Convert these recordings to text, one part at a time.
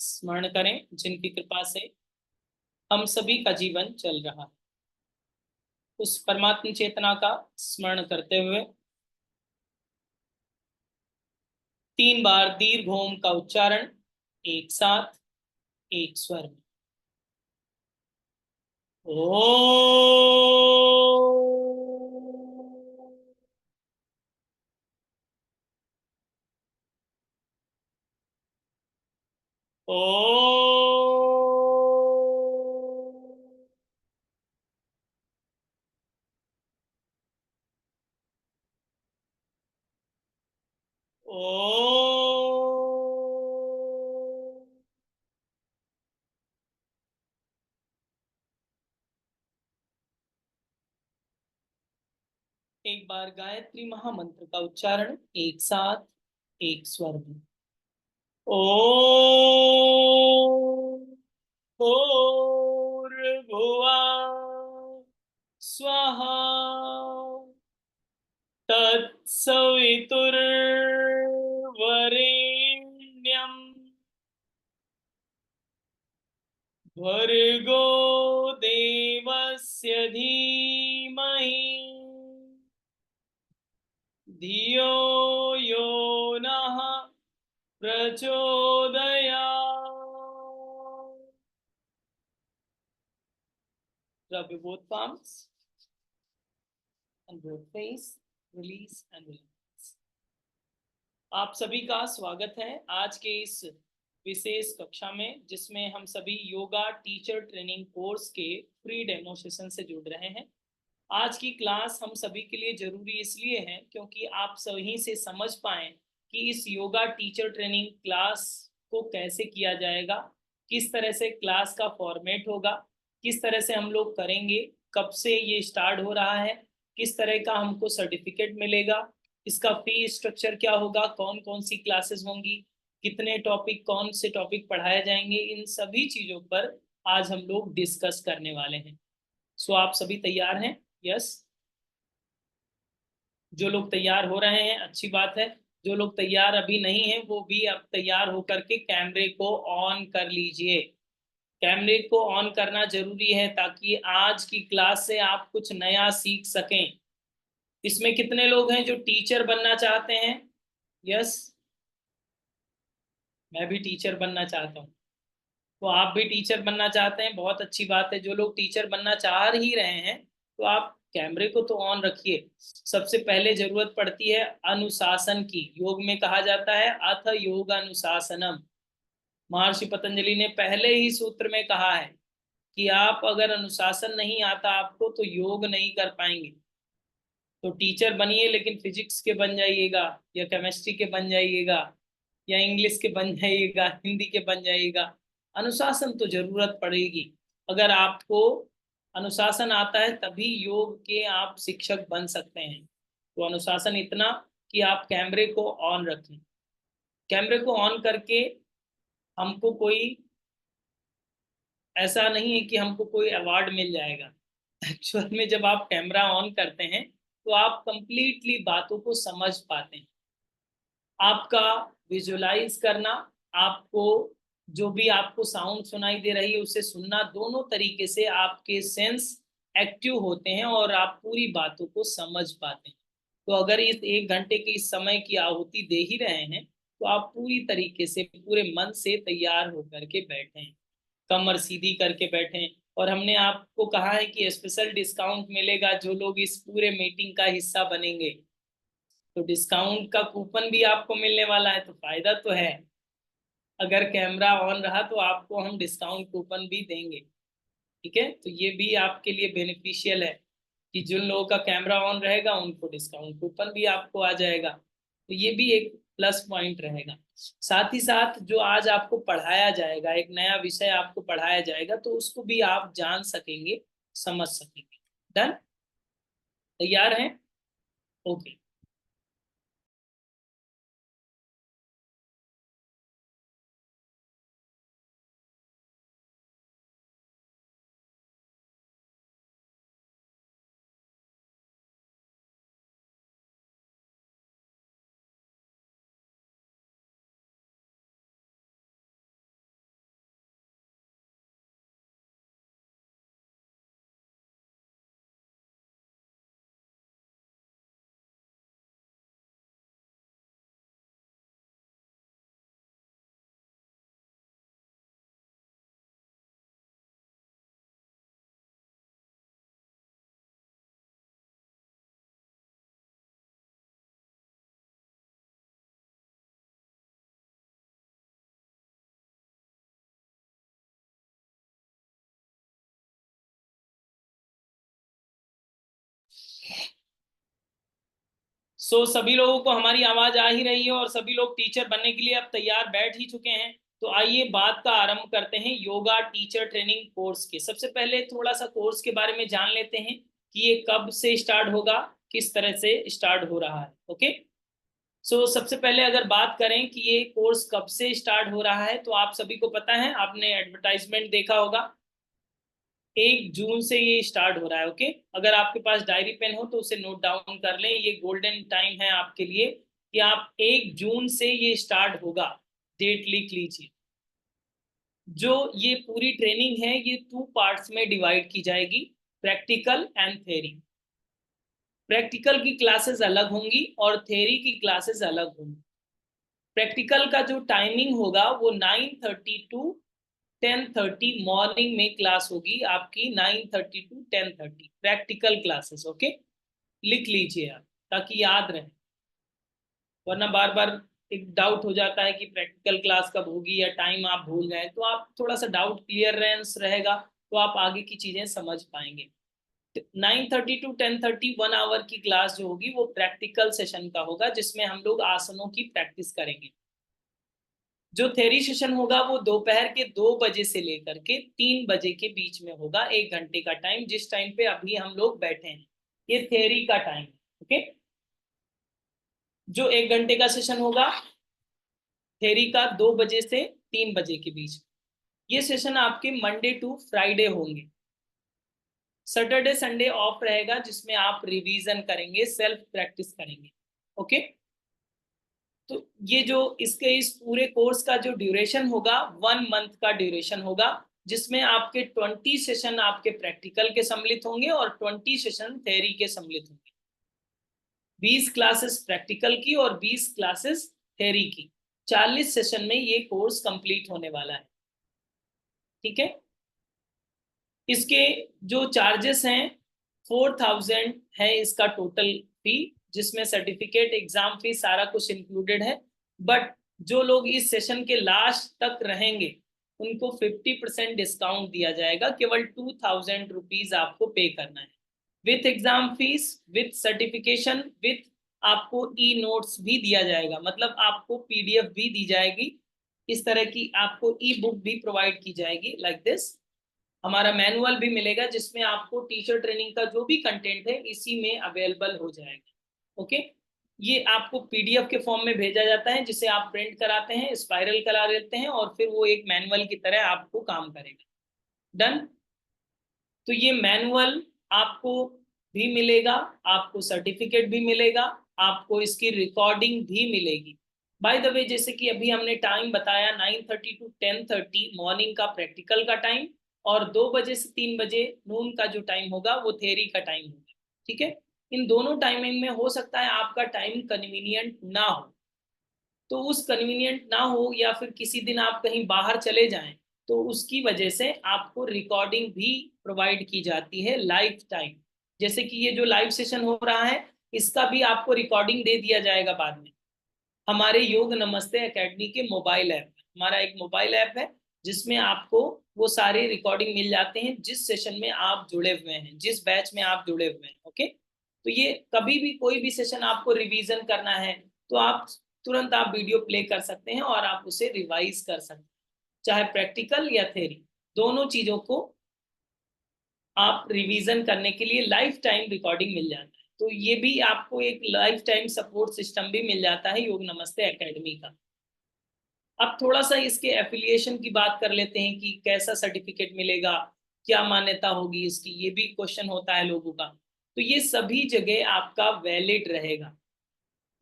स्मरण करें जिनकी कृपा से हम सभी का जीवन चल रहा है। उस परमात्म चेतना का स्मरण करते हुए 3 बार दीर्घ ओम का उच्चारण एक साथ एक स्वर में। ओ ओ ओ एक बार गायत्री महामंत्र का उच्चारण एक साथ एक स्वर में। ओम भूर्भुवः स्वहा तत्सवितुर्वरेण्यं भर्गो देवस्य धीमहि धियो यो नः प्रचोदयात्। Rub your both palms and both face, release and release। आप सभी का स्वागत है आज के इस विशेष कक्षा में, जिसमें हम सभी योगा टीचर ट्रेनिंग कोर्स के फ्री डेमो सेशन से जुड़ रहे हैं। आज की क्लास हम सभी के लिए जरूरी इसलिए है क्योंकि आप सभी से समझ पाएं कि इस योगा टीचर ट्रेनिंग क्लास को कैसे किया जाएगा, किस तरह से क्लास का फॉर्मेट होगा, किस तरह से हम लोग करेंगे, कब से ये स्टार्ट हो रहा है, किस तरह का हमको सर्टिफिकेट मिलेगा, इसका फी स्ट्रक्चर क्या होगा, कौन कौन सी क्लासेस होंगी, कितने टॉपिक, कौन से टॉपिक पढ़ाए जाएंगे, इन सभी चीज़ों पर आज हम लोग डिस्कस करने वाले हैं। सो आप सभी तैयार हैं? यस। जो लोग तैयार हो रहे हैं अच्छी बात है, जो लोग तैयार अभी नहीं हैं वो भी अब तैयार होकर के कैमरे को ऑन कर लीजिए। कैमरे को ऑन करना जरूरी है ताकि आज की क्लास से आप कुछ नया सीख सकें। इसमें कितने लोग हैं जो टीचर बनना चाहते हैं? यस, मैं भी टीचर बनना चाहता हूँ। तो आप भी टीचर बनना चाहते हैं, बहुत अच्छी बात है। जो लोग टीचर बनना चाह ही रहे हैं तो आप कैमरे को तो ऑन रखिए। सबसे पहले जरूरत पड़ती है अनुशासन की। योग में कहा जाता है अथ योग अनुशासनम। महर्षि पतंजलि ने पहले ही सूत्र में कहा है कि आप अगर अनुशासन नहीं आता आपको तो योग नहीं कर पाएंगे। तो टीचर बनिए लेकिन फिजिक्स के बन जाइएगा, या केमिस्ट्री के बन जाइएगा, या इंग्लिश के बन जाइएगा, हिंदी के बन जाइएगा। अनुशासन तो जरूरत पड़ेगी। अगर आपको अनुशासन आता है तभी योग के आप शिक्षक बन सकते हैं। तो अनुशासन इतना कि आप कैमरे को ऑन रखें। कैमरे को ऑन करके हमको कोई, ऐसा नहीं है कि हमको कोई अवार्ड मिल जाएगा। एक्चुअल में जब आप कैमरा ऑन करते हैं तो आप कंप्लीटली बातों को समझ पाते हैं। आपका विजुलाइज करना, आपको जो भी आपको साउंड सुनाई दे रही है उसे सुनना, दोनों तरीके से आपके सेंस एक्टिव होते हैं और आप पूरी बातों को समझ पाते हैं। तो अगर इस 1 घंटे के इस समय की आहुति दे ही रहे हैं तो आप पूरी तरीके से पूरे मन से तैयार होकर के बैठें, कमर सीधी करके बैठें। और हमने आपको कहा है कि स्पेशल डिस्काउंट मिलेगा जो लोग इस पूरे मीटिंग का हिस्सा बनेंगे। तो डिस्काउंट का कूपन भी आपको मिलने वाला है, तो फायदा तो है। अगर कैमरा ऑन रहा तो आपको हम डिस्काउंट कूपन भी देंगे। ठीक है, तो ये भी आपके लिए बेनिफिशियल है कि जिन लोगों का कैमरा ऑन रहेगा उनको डिस्काउंट कूपन भी आपको आ जाएगा। तो ये भी एक प्लस पॉइंट रहेगा। साथ ही साथ जो आज आपको पढ़ाया जाएगा, एक नया विषय आपको पढ़ाया जाएगा, तो उसको भी आप जान सकेंगे, समझ सकेंगे। डन? तैयार हैं? ओके। सभी लोगों को हमारी आवाज आ ही रही है और सभी लोग टीचर बनने के लिए अब तैयार बैठ ही चुके हैं। तो आइए बात का आरंभ करते हैं योगा टीचर ट्रेनिंग कोर्स के। सबसे पहले थोड़ा सा कोर्स के बारे में जान लेते हैं कि ये कब से स्टार्ट होगा, किस तरह से स्टार्ट हो रहा है। ओके, सबसे पहले अगर बात करें कि ये कोर्स कब से स्टार्ट हो रहा है, तो आप सभी को पता है, आपने एडवर्टाइजमेंट देखा होगा। 1 जून से ये स्टार्ट हो रहा है। ओके, अगर आपके पास डायरी पेन हो तो उसे नोट डाउन कर लें, ये गोल्डन टाइम है आपके लिए कि आप 1 जून से ये स्टार्ट होगा, डेट लिख लीजिए। जो ये पूरी ट्रेनिंग है ये 2 पार्ट्स में डिवाइड की जाएगी, प्रैक्टिकल एंड थ्योरी। प्रैक्टिकल की क्लासेस अलग होंगी और थ्योरी की क्लासेस अलग होंगी। प्रैक्टिकल का जो टाइमिंग होगा वो 9:30 टू 10:30 मॉर्निंग में क्लास होगी आपकी, 9:30 टू 10:30 प्रैक्टिकल क्लासेस। ओके, लिख लीजिए आप ताकि याद रहे, वरना बार बार एक डाउट हो जाता है कि प्रैक्टिकल क्लास कब होगी या टाइम आप भूल गए। तो आप थोड़ा सा डाउट क्लियरेंस रहेगा तो आप आगे की चीजें समझ पाएंगे। 9:30 टू 10:30 1 आवर की क्लास जो होगी वो प्रैक्टिकल सेशन का होगा, जिसमें हम लोग आसनों की प्रैक्टिस करेंगे। जो थेरी सेशन होगा वो दोपहर के 2 बजे से लेकर के 3 बजे के बीच में होगा, 1 घंटे का टाइम, जिस टाइम पे अभी हम लोग बैठे हैं ये थेरी का टाइम। ओके, जो 1 घंटे का सेशन होगा थेरी का 2 बजे से 3 बजे के बीच, ये सेशन आपके मंडे टू फ्राइडे होंगे। सैटरडे संडे ऑफ रहेगा जिसमें आप रिवीजन करेंगे, सेल्फ प्रैक्टिस करेंगे। ओके, तो ये जो इस पूरे कोर्स का जो ड्यूरेशन होगा 1 मंथ का ड्यूरेशन होगा, जिसमें आपके 20 सेशन आपके प्रैक्टिकल के सम्मिलित होंगे और 20 सेशन थ्योरी के सम्मिलित होंगे। 20 क्लासेस प्रैक्टिकल की और 20 क्लासेस थ्योरी की, 40 सेशन में ये कोर्स कंप्लीट होने वाला है। ठीक है, इसके जो चार्जेस हैं 4,000 है इसका टोटल फी, जिसमें सर्टिफिकेट एग्जाम फी सारा कुछ इंक्लूडेड है। बट जो लोग इस सेशन के लास्ट तक रहेंगे उनको 50% डिस्काउंट दिया जाएगा, केवल 2,000 रुपीज आपको पे करना है, with exam fees, with certification, with आपको ई नोट्स भी दिया जाएगा, मतलब आपको पीडीएफ भी दी जाएगी, इस तरह की आपको ई बुक भी प्रोवाइड की जाएगी। लाइक दिस हमारा मैनुअल भी मिलेगा जिसमें आपको टीचर ट्रेनिंग का जो भी कंटेंट है इसी में अवेलेबल हो जाएगा। ओके, ये आपको पीडीएफ के फॉर्म में भेजा जाता है, जिसे आप प्रिंट कराते हैं, स्पाइरल करा लेते हैं और फिर वो एक मैनुअल की तरह आपको काम करेगा। डन। तो ये मैनुअल आपको भी मिलेगा, आपको सर्टिफिकेट भी मिलेगा, आपको इसकी रिकॉर्डिंग भी मिलेगी। बाय द वे, जैसे कि अभी हमने टाइम बताया 9:30 टू 10:30 मॉर्निंग का प्रैक्टिकल का टाइम, और 2 बजे से 3 बजे नून का जो टाइम होगा वो थ्योरी का टाइम होगा। ठीक है, इन दोनों टाइमिंग में हो सकता है आपका टाइम कन्वीनियंट ना हो, तो उस कन्वीनियंट ना हो या फिर किसी दिन आप कहीं बाहर चले जाएं तो उसकी वजह से आपको रिकॉर्डिंग भी प्रोवाइड की जाती है लाइव टाइम। जैसे कि ये जो लाइव सेशन हो रहा है इसका भी आपको रिकॉर्डिंग दे दिया जाएगा बाद में। हमारे योग नमस्ते एकेडमी के मोबाइल ऐप, हमारा एक मोबाइल ऐप है जिसमें आपको वो सारे रिकॉर्डिंग मिल जाते हैं जिस सेशन में आप जुड़े हुए हैं, जिस बैच में आप जुड़े हुए हैं। ओके, तो ये कभी भी कोई भी सेशन आपको रिवीजन करना है तो आप तुरंत आप वीडियो प्ले कर सकते हैं और आप उसे रिवाइज कर सकते हैं, चाहे प्रैक्टिकल या थ्योरी, दोनों चीजों को आप रिवीजन करने के लिए लाइफ टाइम रिकॉर्डिंग मिल जाता है। तो ये भी आपको एक लाइफ टाइम सपोर्ट सिस्टम भी मिल जाता है योग नमस्ते एकेडमी का। अब थोड़ा सा इसके एफिलिएशन की बात कर लेते हैं कि कैसा सर्टिफिकेट मिलेगा, क्या मान्यता होगी इसकी, ये भी क्वेश्चन होता है लोगों का। तो ये सभी जगह आपका वैलिड रहेगा,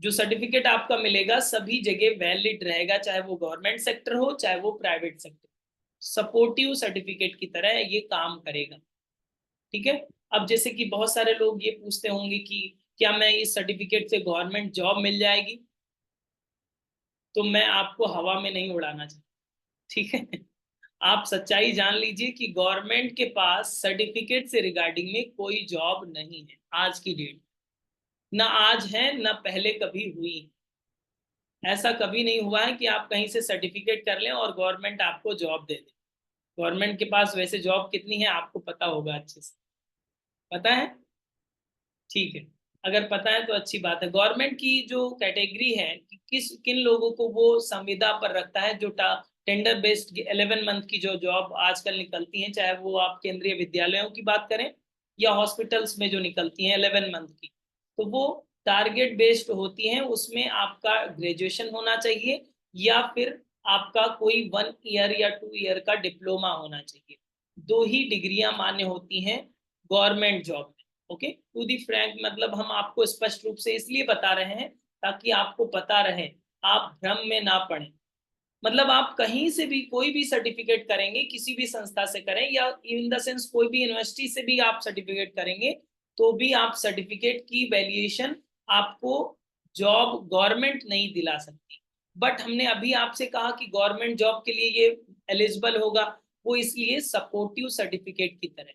जो सर्टिफिकेट आपका मिलेगा सभी जगह वैलिड रहेगा, चाहे वो गवर्नमेंट सेक्टर हो चाहे वो प्राइवेट सेक्टर, सपोर्टिव सर्टिफिकेट की तरह ये काम करेगा। ठीक है, अब जैसे कि बहुत सारे लोग ये पूछते होंगे कि क्या मैं इस सर्टिफिकेट से गवर्नमेंट जॉब मिल जाएगी, तो मैं आपको हवा में नहीं उड़ाना चाहता। ठीक है, आप सच्चाई जान लीजिए कि गवर्नमेंट के पास सर्टिफिकेट से रिगार्डिंग में कोई जॉब नहीं है आज की डेट, ना आज है ना पहले कभी हुई। ऐसा कभी नहीं हुआ है कि आप कहीं से सर्टिफिकेट कर लें और गवर्नमेंट आपको जॉब दे दे। गवर्नमेंट के पास वैसे जॉब कितनी है आपको पता होगा, अच्छे से पता है। ठीक है, अगर पता है तो अच्छी बात है। गवर्नमेंट की जो कैटेगरी है कि किन लोगों को वो संविदा पर रखता है, जो टेंडर बेस्ड 11 मंथ की जो जॉब आजकल निकलती हैं, चाहे वो आप केंद्रीय विद्यालयों की बात करें या हॉस्पिटल्स में जो निकलती हैं 11 मंथ की, तो वो टारगेट बेस्ड होती हैं। उसमें आपका ग्रेजुएशन होना चाहिए या फिर आपका कोई 1 ईयर या 2 ईयर का डिप्लोमा होना चाहिए। 2 ही डिग्रियां मान्य होती हैं गवर्नमेंट जॉब में। ओके, टू दी फ्रैंक, मतलब हम आपको स्पष्ट रूप से इसलिए बता रहे हैं ताकि आपको पता रहे, आप भ्रम में ना पड़े। मतलब आप कहीं से भी कोई भी सर्टिफिकेट करेंगे, किसी भी संस्था से करें या इन द सेंस कोई भी यूनिवर्सिटी से भी आप सर्टिफिकेट करेंगे, तो भी आप सर्टिफिकेट की वैल्यूएशन आपको जॉब गवर्नमेंट नहीं दिला सकती। बट हमने अभी आपसे कहा कि गवर्नमेंट जॉब के लिए ये एलिजिबल होगा, वो इसलिए सपोर्टिव सर्टिफिकेट की तरह।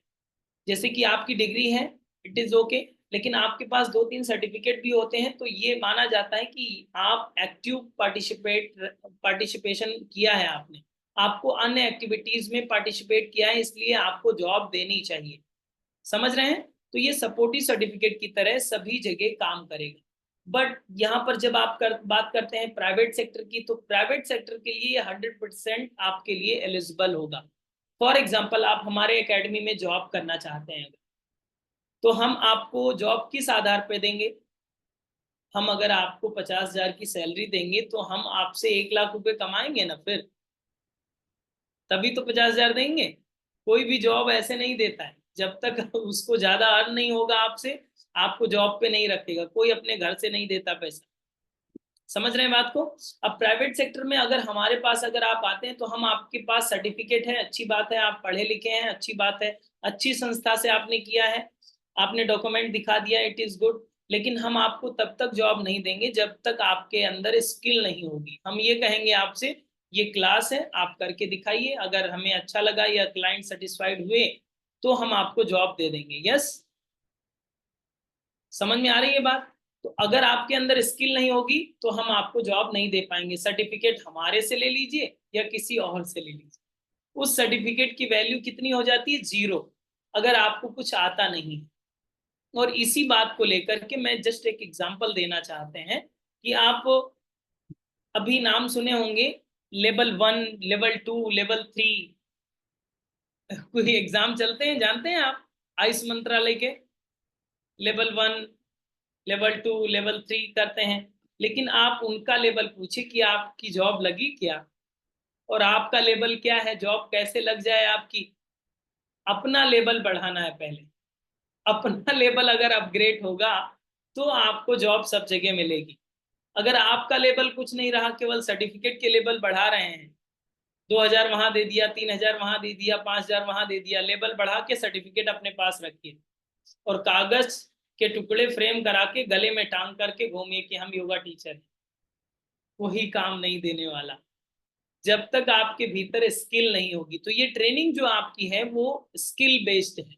जैसे कि आपकी डिग्री है, इट इज ओके, लेकिन आपके पास 2-3 सर्टिफिकेट भी होते हैं, तो ये माना जाता है कि आप एक्टिव पार्टिसिपेशन किया है, आपने आपको अन्य एक्टिविटीज में पार्टिसिपेट किया है, इसलिए आपको जॉब देनी चाहिए। समझ रहे हैं? तो ये सपोर्टिव सर्टिफिकेट की तरह सभी जगह काम करेगा। बट यहाँ पर जब आप बात करते हैं प्राइवेट सेक्टर की, तो प्राइवेट सेक्टर के लिए 100% आपके लिए एलिजिबल होगा। फॉर एग्जाम्पल, आप हमारे एकेडमी में जॉब करना चाहते हैं, तो हम आपको जॉब किस आधार पे देंगे? हम अगर आपको 50,000 की सैलरी देंगे तो हम आपसे 1 लाख रुपए कमाएंगे ना, फिर तभी तो 50,000 देंगे। कोई भी जॉब ऐसे नहीं देता है, जब तक उसको ज्यादा अर्न नहीं होगा आपसे, आपको जॉब पे नहीं रखेगा। कोई अपने घर से नहीं देता पैसा। समझ रहे हैं बात को? अब प्राइवेट सेक्टर में अगर हमारे पास अगर आप आते हैं, तो हम आपके पास सर्टिफिकेट है, अच्छी बात है, आप पढ़े लिखे हैं, अच्छी बात है, अच्छी संस्था से आपने किया है, आपने डॉक्यूमेंट दिखा दिया, इट इज गुड। लेकिन हम आपको तब तक जॉब नहीं देंगे जब तक आपके अंदर स्किल नहीं होगी। हम ये कहेंगे आपसे, ये क्लास है, आप करके दिखाइए, अगर हमें अच्छा लगा या क्लाइंट सेटिस्फाइड हुए तो हम आपको जॉब दे देंगे। यस, समझ में आ रही है बात? तो अगर आपके अंदर स्किल नहीं होगी तो हम आपको जॉब नहीं दे पाएंगे। सर्टिफिकेट हमारे से ले लीजिए या किसी और से ले लीजिए, उस सर्टिफिकेट की वैल्यू कितनी हो जाती है? 0, अगर आपको कुछ आता नहीं। और इसी बात को लेकर के मैं जस्ट एक एग्जांपल देना चाहते हैं कि आप अभी नाम सुने होंगे लेवल 1, लेवल 2, लेवल 3, कोई एग्जाम चलते हैं, जानते हैं आप? आयुष मंत्रालय के लेवल 1, लेवल 2, लेवल 3 करते हैं। लेकिन आप उनका लेवल पूछिए कि आपकी जॉब लगी क्या, और आपका लेवल क्या है, जॉब कैसे लग जाए आपकी। अपना लेवल बढ़ाना है पहले। अपना लेवल अगर अपग्रेड होगा तो आपको जॉब सब जगह मिलेगी। अगर आपका लेवल कुछ नहीं रहा, केवल सर्टिफिकेट के लेवल बढ़ा रहे हैं, 2,000 वहां दे दिया, 3,000 वहां दे दिया, 5,000 वहां दे दिया, लेवल बढ़ा के सर्टिफिकेट अपने पास रखिए और कागज के टुकड़े फ्रेम करा के गले में टांग करके घूमिए कि हम योगा टीचर हैं, वही काम नहीं देने वाला जब तक आपके भीतर स्किल नहीं होगी। तो ये ट्रेनिंग जो आपकी है वो स्किल बेस्ड है,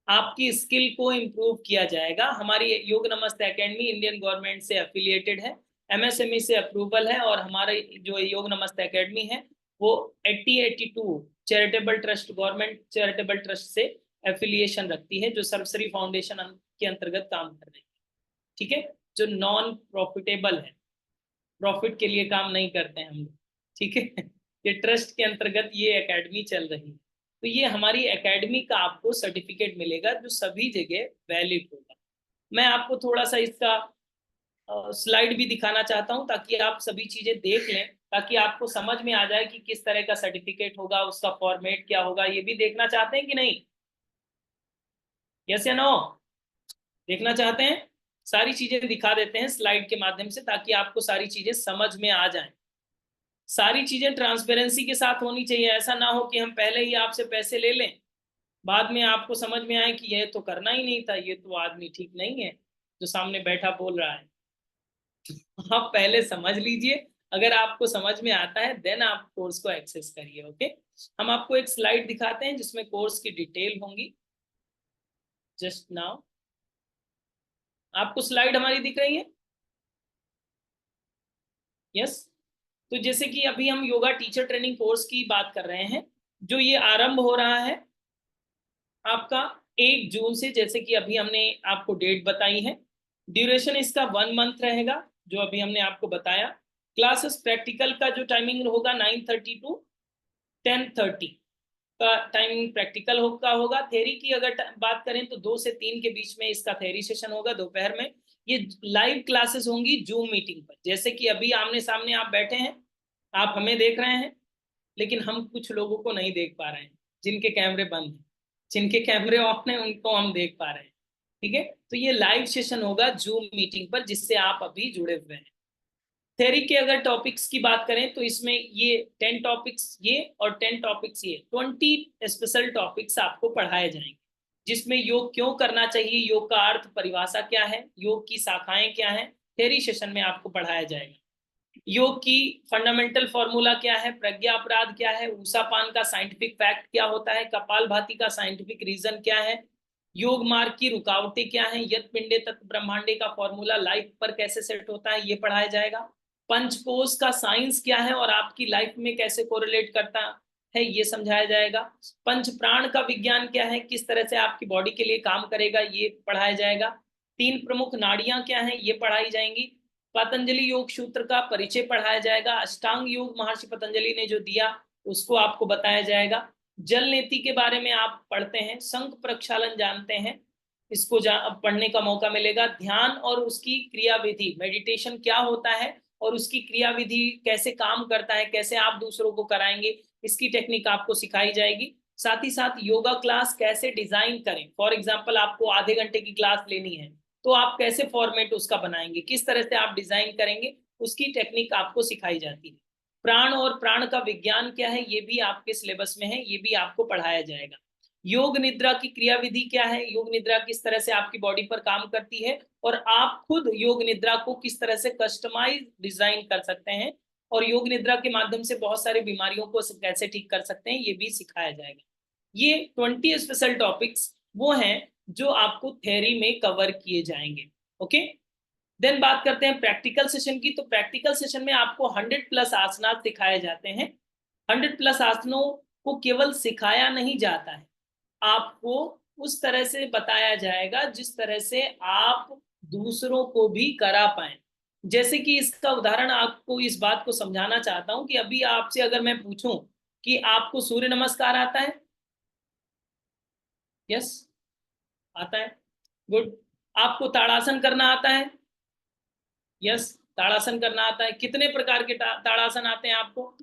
आपकी स्किल को इम्प्रूव किया जाएगा। हमारी योग नमस्ते एकेडमी इंडियन गवर्नमेंट से एफिलिएटेड है, एमएसएमई से अप्रूवल है, और हमारे जो योग नमस्ते एकेडमी है वो 8082 charitable trust, government charitable trust से एफिलिएशन रखती है, जो सर्वश्री फाउंडेशन के अंतर्गत काम कर रही है। ठीक है, जो नॉन प्रॉफिटेबल है, प्रॉफिट के लिए काम नहीं करते हैं हम लोग। ठीक है, ये ट्रस्ट के अंतर्गत ये एकेडमी चल रही है। तो ये हमारी एकेडमी का आपको सर्टिफिकेट मिलेगा जो सभी जगह वैलिड होगा। मैं आपको थोड़ा सा इसका स्लाइड भी दिखाना चाहता हूं ताकि आप सभी चीजें देख लें, ताकि आपको समझ में आ जाए कि किस तरह का सर्टिफिकेट होगा, उसका फॉर्मेट क्या होगा। ये भी देखना चाहते हैं कि नहीं? यस या नो? देखना चाहते हैं? सारी चीजें दिखा देते हैं स्लाइड के माध्यम से ताकि आपको सारी चीजें समझ में आ जाएं। सारी चीजें ट्रांसपेरेंसी के साथ होनी चाहिए। ऐसा ना हो कि हम पहले ही आपसे पैसे ले लें, बाद में आपको समझ में आए कि ये तो करना ही नहीं था, ये तो आदमी ठीक नहीं है जो सामने बैठा बोल रहा है। आप पहले समझ लीजिए, अगर आपको समझ में आता है देन आप कोर्स को एक्सेस करिए। ओके, हम आपको एक स्लाइड दिखाते हैं जिसमें कोर्स की डिटेल होंगी। जस्ट नाउ आपको स्लाइड हमारी दिख रही है? यस। तो जैसे कि अभी हम योगा टीचर ट्रेनिंग कोर्स की बात कर रहे हैं, जो ये आरंभ हो रहा है आपका 1 जून से, जैसे कि अभी हमने आपको डेट बताई है। ड्यूरेशन इसका 1 मंथ रहेगा, जो अभी हमने आपको बताया। क्लासेस प्रैक्टिकल का जो टाइमिंग होगा 9:30 टू 10:30 का टाइमिंग प्रैक्टिकल होगा। थेरी की अगर बात करें तो 2 से 3 के बीच में इसका थेरी सेशन होगा दोपहर में। ये लाइव क्लासेस होंगी जूम मीटिंग पर, जैसे कि अभी आमने सामने आप बैठे हैं, आप हमें देख रहे हैं, लेकिन हम कुछ लोगों को नहीं देख पा रहे हैं जिनके कैमरे बंद हैं। जिनके कैमरे ऑफ हैं उनको हम देख पा रहे हैं। ठीक है, तो ये लाइव सेशन होगा जूम मीटिंग पर, जिससे आप अभी जुड़े हुए हैं। थ्योरी के अगर टॉपिक्स की बात करें तो इसमें ये 10 टॉपिक्स ये और 10 टॉपिक्स ये 20 स्पेशल टॉपिक्स आपको पढ़ाए जाएंगे, जिसमें योग क्यों करना चाहिए, योग का अर्थ परिभाषा क्या है, योग की शाखाएं क्या है, थ्योरी सेशन में आपको पढ़ाया जाएगा। योग की फंडामेंटल फॉर्मूला क्या है, प्रज्ञा अपराध क्या है, ऊषापान का साइंटिफिक फैक्ट क्या होता है, कपालभाति का साइंटिफिक रीजन क्या है, योग मार्ग की रुकावटें क्या है, यत पिंडे तत्व ब्रह्मांडे का फॉर्मूला लाइफ पर कैसे सेट होता है, ये पढ़ाया जाएगा। पंचकोश का साइंस क्या है और आपकी लाइफ में कैसे कोरिलेट करता है, ये समझाया जाएगा। पंच प्राण का विज्ञान क्या है, किस तरह से आपकी बॉडी के लिए काम करेगा, ये पढ़ाया जाएगा। 3 प्रमुख नाड़ियां क्या हैं, ये पढ़ाई जाएंगी। पतंजलि योग सूत्र का परिचय पढ़ाया जाएगा। अष्टांग योग महर्षि पतंजलि ने जो दिया उसको आपको बताया जाएगा। जल नीति के बारे में आप पढ़ते हैं, संख प्रक्षालन जानते हैं, इसको पढ़ने का मौका मिलेगा। ध्यान और उसकी क्रियाविधि, मेडिटेशन क्या होता है और उसकी क्रियाविधि कैसे काम करता है, कैसे आप दूसरों को कराएंगे, इसकी टेक्निक आपको सिखाई जाएगी। साथ ही साथ योगा क्लास कैसे डिजाइन करें, फॉर एग्जाम्पल आपको आधे घंटे की क्लास लेनी है तो आप कैसे फॉर्मेट उसका बनाएंगे, किस तरह से आप डिजाइन करेंगे, उसकी टेक्निक आपको सिखाई जाती है। प्राण और प्राण का विज्ञान क्या है, ये भी आपके सिलेबस में है, ये भी आपको पढ़ाया जाएगा। योग निद्रा की क्रियाविधि क्या है, योग निद्रा किस तरह से आपकी बॉडी पर काम करती है और आप खुद योग निद्रा को किस तरह से कस्टमाइज डिजाइन कर सकते हैं और योग निद्रा के माध्यम से बहुत सारी बीमारियों को कैसे ठीक कर सकते हैं, ये भी सिखाया जाएगा। ये 20 स्पेशल टॉपिक्स वो हैं जो आपको थ्योरी में कवर किए जाएंगे। ओके, देन बात करते हैं प्रैक्टिकल सेशन की। तो प्रैक्टिकल सेशन में आपको 100+ आसनास सिखाए जाते हैं। 100+ आसनों को केवल सिखाया नहीं जाता है, आपको उस तरह से बताया जाएगा जिस तरह से आप दूसरों को भी करा पाए। जैसे कि इसका उदाहरण आपको इस बात को समझाना चाहता हूं कि अभी आपसे अगर मैं पूछूं कि आपको सूर्य नमस्कार आता है, यस आता है, गुड। आपको ताड़ासन करना आता है, यस ताड़ासन करना आता है। कितने प्रकार के ताड़ासन आते हैं आपको,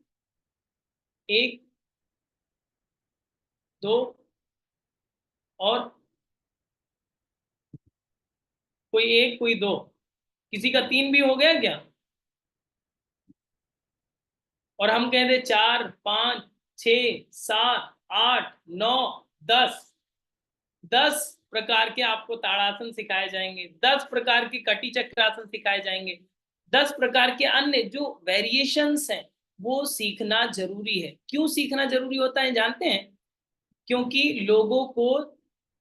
1 2 और कोई 1 कोई 2, किसी का 3 भी हो गया क्या, और हम कह दे 4 5 6 7 8 9 10, 10 प्रकार के आपको ताड़ासन सिखाए जाएंगे, 10 प्रकार के कटी चक्रासन सिखाए जाएंगे, 10 प्रकार के अन्य जो वेरिएशंस हैं वो सीखना जरूरी है। क्यों सीखना जरूरी होता है जानते हैं, क्योंकि लोगों को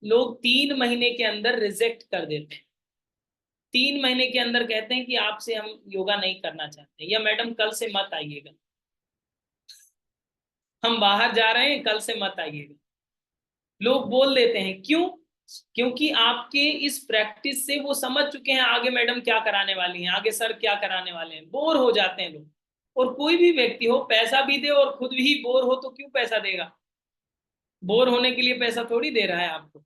लोग 3 महीने के अंदर रिजेक्ट कर देते हैं। 3 महीने के अंदर कहते हैं कि आपसे हम योगा नहीं करना चाहते, या मैडम कल से मत आइएगा, हम बाहर जा रहे हैं कल से मत आइएगा, लोग बोल देते हैं। क्यों, क्योंकि आपके इस प्रैक्टिस से वो समझ चुके हैं आगे मैडम क्या कराने वाली हैं, आगे सर क्या कराने वाले हैं, बोर हो जाते हैं लोग। और कोई भी व्यक्ति हो पैसा भी दे और खुद भी बोर हो तो क्यों पैसा देगा, बोर होने के लिए पैसा थोड़ी दे रहा है आपको।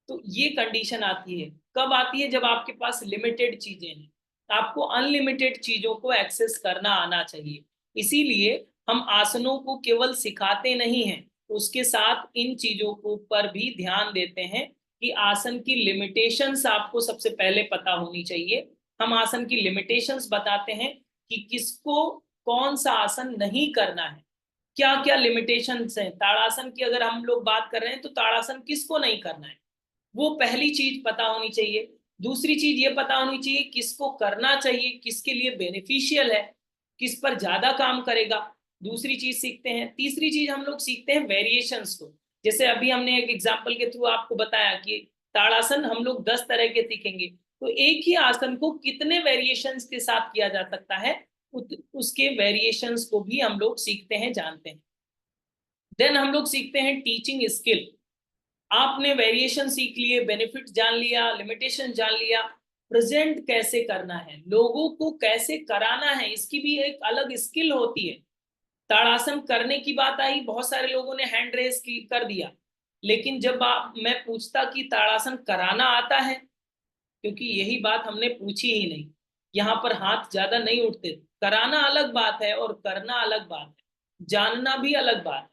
तो ये कंडीशन आती है, कब आती है, जब आपके पास लिमिटेड चीजें हैं। आपको अनलिमिटेड चीजों को एक्सेस करना आना चाहिए। इसीलिए हम आसनों को केवल सिखाते नहीं हैं, उसके साथ इन चीजों को पर भी ध्यान देते हैं कि आसन की लिमिटेशंस आपको सबसे पहले पता होनी चाहिए। हम आसन की लिमिटेशंस बताते हैं कि किसको कौन सा आसन नहीं करना है, क्या क्या लिमिटेशंस हैं। ताड़ासन की अगर हम लोग बात कर रहे हैं तो ताड़ासन किसको नहीं करना है, वो पहली चीज पता होनी चाहिए। दूसरी चीज ये पता होनी चाहिए किसको करना चाहिए, किसके लिए बेनिफिशियल है, किस पर ज्यादा काम करेगा, दूसरी चीज सीखते हैं। तीसरी चीज हम लोग सीखते हैं वेरिएशंस को। जैसे अभी हमने एक एग्जांपल के थ्रू आपको बताया कि ताड़ासन हम लोग 10 तरह के सीखेंगे, तो एक ही आसन को कितने वेरिएशंस के साथ किया जा सकता है, उसके वेरिएशंस को भी हम लोग सीखते हैं, जानते हैं। देन हम लोग सीखते हैं टीचिंग स्किल। आपने वेरिएशन सीख लिए, बेनिफिट जान लिया, लिमिटेशन जान लिया, प्रेजेंट कैसे करना है, लोगों को कैसे कराना है, इसकी भी एक अलग स्किल होती है। ताड़ासन करने की बात आई, बहुत सारे लोगों ने हैंड रेस कर दिया, लेकिन जब मैं पूछता कि ताड़ासन कराना आता है, क्योंकि यही बात हमने पूछी ही नहीं, यहाँ पर हाथ ज्यादा नहीं उठते। कराना अलग बात है और करना अलग बात है, जानना भी अलग बात है।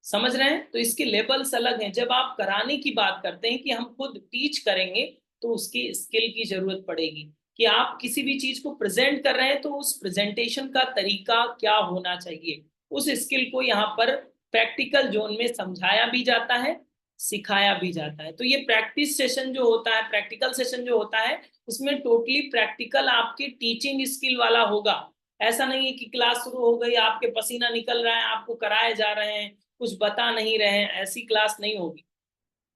समझ रहे हैं? तो इसके लेवल्स अलग हैं। जब आप कराने की बात करते हैं कि हम खुद टीच करेंगे, तो उसकी स्किल की जरूरत पड़ेगी कि आप किसी भी चीज को प्रेजेंट कर रहे हैं तो उस प्रेजेंटेशन का तरीका क्या होना चाहिए, उस स्किल को यहाँ पर प्रैक्टिकल जोन में समझाया भी जाता है, सिखाया भी जाता है। तो ये प्रैक्टिस सेशन जो होता है, प्रैक्टिकल सेशन जो होता है, उसमें टोटली प्रैक्टिकल आपकी टीचिंग स्किल वाला होगा। ऐसा नहीं है कि क्लास शुरू हो गई, आपके पसीना निकल रहा है, आपको कराए जा रहे हैं, कुछ बता नहीं रहे हैं, ऐसी क्लास नहीं होगी।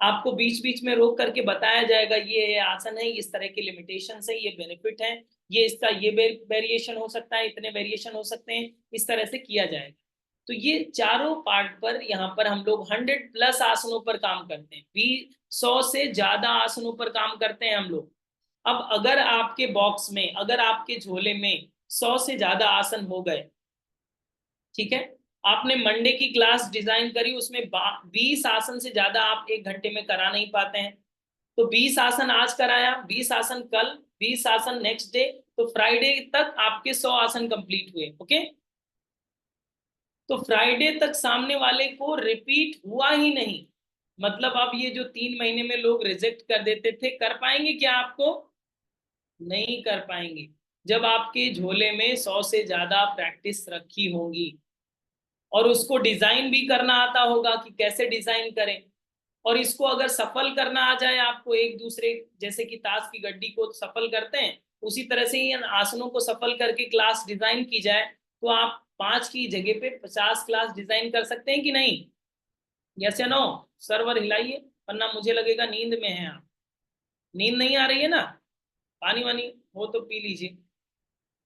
आपको बीच बीच में रोक करके बताया जाएगा, ये आसन है, इस तरह के लिमिटेशन है, ये बेनिफिट है, ये इसका ये वेरिएशन हो सकता है, इतने वेरिएशन हो सकते हैं, इस तरह से किया जाएगा। तो ये चारों पार्ट पर यहाँ पर हम लोग 100+ आसनों पर काम करते हैं, 100 से ज्यादा आसनों पर काम करते हैं हम लोग। अब अगर आपके बॉक्स में, अगर आपके झोले में 100 से ज्यादा आसन हो गए, ठीक है, आपने मंडे की क्लास डिजाइन करी, उसमें 20 आसन से ज्यादा आप 1 घंटे में करा नहीं पाते हैं, तो 20 आसन आज कराया, 20 आसन कल, 20 आसन नेक्स्ट डे, तो फ्राइडे तक आपके 100 आसन कंप्लीट हुए। ओके, तो फ्राइडे तक सामने वाले को रिपीट हुआ ही नहीं, मतलब अब ये जो 3 महीने में लोग रिजेक्ट कर देते थे, कर पाएंगे क्या आपको? नहीं कर पाएंगे। जब आपके झोले में 100 से ज्यादा प्रैक्टिस रखी होगी और उसको डिजाइन भी करना आता होगा कि कैसे डिजाइन करें, और इसको अगर सफल करना आ जाए आपको, एक दूसरे जैसे कि ताश की गड्डी को सफल करते हैं, उसी तरह से ही इन आसनों को सफल करके क्लास डिजाइन की जाए, तो आप 5 की जगह पे 50 क्लास डिजाइन कर सकते हैं कि नहीं? यस या नो? सर्वर हिलाइए, वरना मुझे लगेगा नींद में है आप। नींद नहीं आ रही है ना? पानी वानी हो तो पी लीजिए।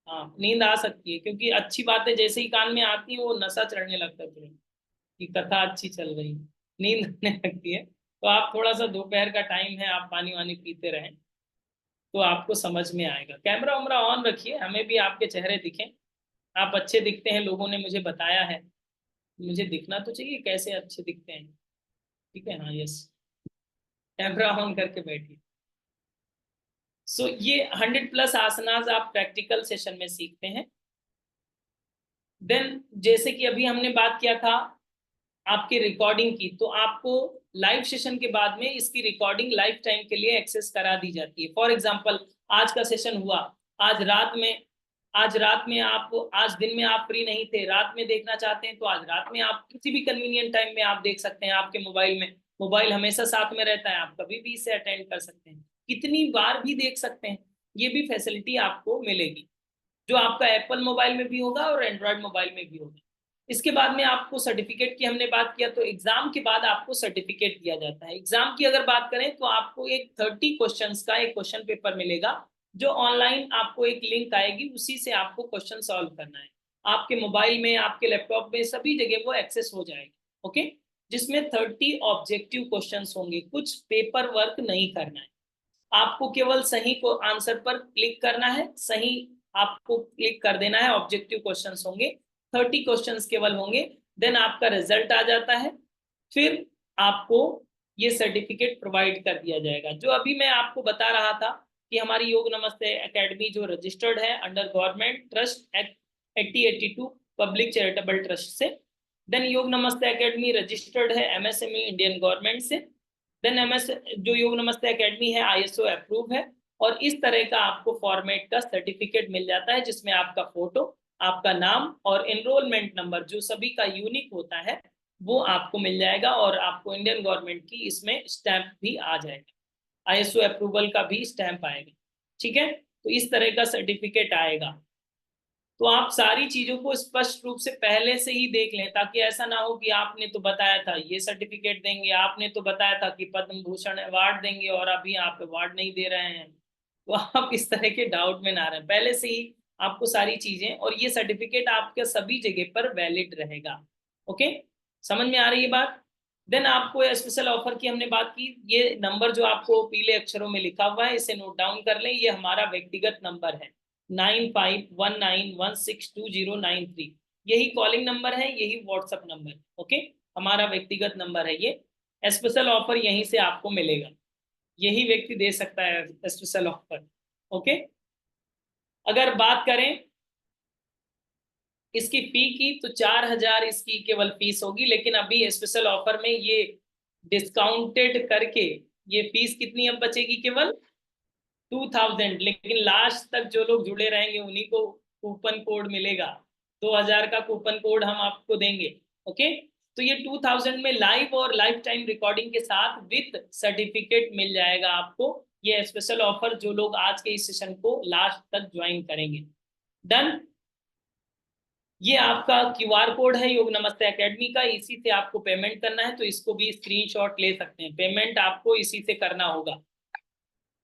हाँ, नींद आ सकती है, क्योंकि अच्छी बातें जैसे ही कान में आती है, वो नशा चढ़ने लगता है तुरंत कि कथा अच्छी चल रही है, नींद आने लगती है। तो आप थोड़ा सा, दोपहर का टाइम है, आप पानी वानी पीते रहें, तो आपको समझ में आएगा। कैमरा वैमरा ऑन रखिए, हमें भी आपके चेहरे दिखें। आप अच्छे दिखते हैं, लोगों ने मुझे बताया है, मुझे दिखना तो चाहिए कैसे अच्छे दिखते हैं। ठीक है, हाँ, यस, कैमरा ऑन करके बैठिए। सो ये 100+ आसनास आप प्रैक्टिकल सेशन में सीखते हैं। देन जैसे कि अभी हमने बात किया था आपकी रिकॉर्डिंग की, तो आपको लाइव सेशन के बाद में इसकी रिकॉर्डिंग लाइफ टाइम के लिए एक्सेस करा दी जाती है। फॉर एग्जांपल, आज का सेशन हुआ, आज रात में, आप आज दिन में आप फ्री नहीं थे, रात में देखना चाहते हैं, तो आज रात में आप किसी भी कन्वीनियंट टाइम में आप देख सकते हैं आपके मोबाइल में। मोबाइल हमेशा साथ में रहता है, आप कभी भी इसे अटेंड कर सकते हैं, कितनी बार भी देख सकते हैं, ये भी फैसिलिटी आपको मिलेगी, जो आपका एप्पल मोबाइल में भी होगा और एंड्रॉयड मोबाइल में भी होगा। इसके बाद में आपको सर्टिफिकेट की हमने बात किया, तो एग्जाम के बाद आपको सर्टिफिकेट दिया जाता है। एग्जाम की अगर बात करें तो आपको एक 30 क्वेश्चंस का एक क्वेश्चन पेपर मिलेगा, जो ऑनलाइन आपको एक लिंक आएगी, उसी से आपको क्वेश्चन सॉल्व करना है। आपके मोबाइल में, आपके लैपटॉप में, सभी जगह वो एक्सेस हो जाएगी। ओके, जिसमें 30 ऑब्जेक्टिव क्वेश्चंस होंगे, कुछ पेपर वर्क नहीं करना है, आपको केवल सही को आंसर पर क्लिक करना है, सही आपको क्लिक कर देना है। ऑब्जेक्टिव क्वेश्चंस होंगे, 30 क्वेश्चंस केवल होंगे, देन आपका रिजल्ट आ जाता है, फिर आपको ये सर्टिफिकेट प्रोवाइड कर दिया जाएगा। जो अभी मैं आपको बता रहा था कि हमारी योग नमस्ते एकेडमी जो रजिस्टर्ड है under government trust act 8082 public charitable trust से, देन योग नमस्ते एकेडमी रजिस्टर्ड है एमएसएमई इंडियन गवर्नमेंट से, देन एमएस जो योग नमस्ते एकेडमी है आईएसओ अप्रूव है, और इस तरह का आपको फॉर्मेट का सर्टिफिकेट मिल जाता है, जिसमें आपका फोटो, आपका नाम और एनरोलमेंट नंबर, जो सभी का यूनिक होता है, वो आपको मिल जाएगा, और आपको इंडियन गवर्नमेंट की इसमें स्टैंप भी आ जाएगा, आईएसओ अप्रूवल का भी स्टैंप आएगा। ठीक है, तो इस तरह का सर्टिफिकेट आएगा। तो आप सारी चीजों को स्पष्ट रूप से पहले से ही देख लें, ताकि ऐसा ना हो कि आपने तो बताया था ये सर्टिफिकेट देंगे, आपने तो बताया था कि पद्म भूषण अवार्ड देंगे, और अभी आप अवार्ड नहीं दे रहे हैं, तो आप इस तरह के डाउट में ना रहें। पहले से ही आपको सारी चीजें, और ये सर्टिफिकेट आपके सभी जगह पर वैलिड रहेगा। ओके, समझ में आ रही है बात? देन आपको स्पेशल ऑफर की हमने बात की, ये नंबर जो आपको पीले अक्षरों में लिखा हुआ है इसे नोट डाउन कर लें, ये हमारा व्यक्तिगत नंबर है 9519162093। यही कॉलिंग नंबर है, यही व्हाट्सएप नंबर, ओके, हमारा व्यक्तिगत नंबर है ये। स्पेशल ऑफर यहीं से आपको मिलेगा, यही व्यक्ति दे सकता है स्पेशल ऑफर, ओके। अगर बात करें इसकी फी की तो 4,000 इसकी केवल फीस होगी, लेकिन अभी स्पेशल ऑफर में ये डिस्काउंटेड करके ये फीस कितनी अब बचेगी, केवल 2,000। लेकिन लास्ट तक जो लोग जुड़े रहेंगे उन्हीं को कूपन कोड मिलेगा, 2,000 का कूपन कोड हम आपको देंगे, ओके। तो ये 2,000 में लाइव और लाइफ टाइम रिकॉर्डिंग के साथ विथ सर्टिफिकेट मिल जाएगा आपको, ये स्पेशल ऑफर जो लोग आज के इस सेशन को लास्ट तक ज्वाइन करेंगे। डन। ये आपका क्यूआर कोड है योग नमस्ते एकेडमी का, इसी से आपको पेमेंट करना है, तो इसको भी स्क्रीनशॉट ले सकते हैं। पेमेंट आपको इसी से करना होगा,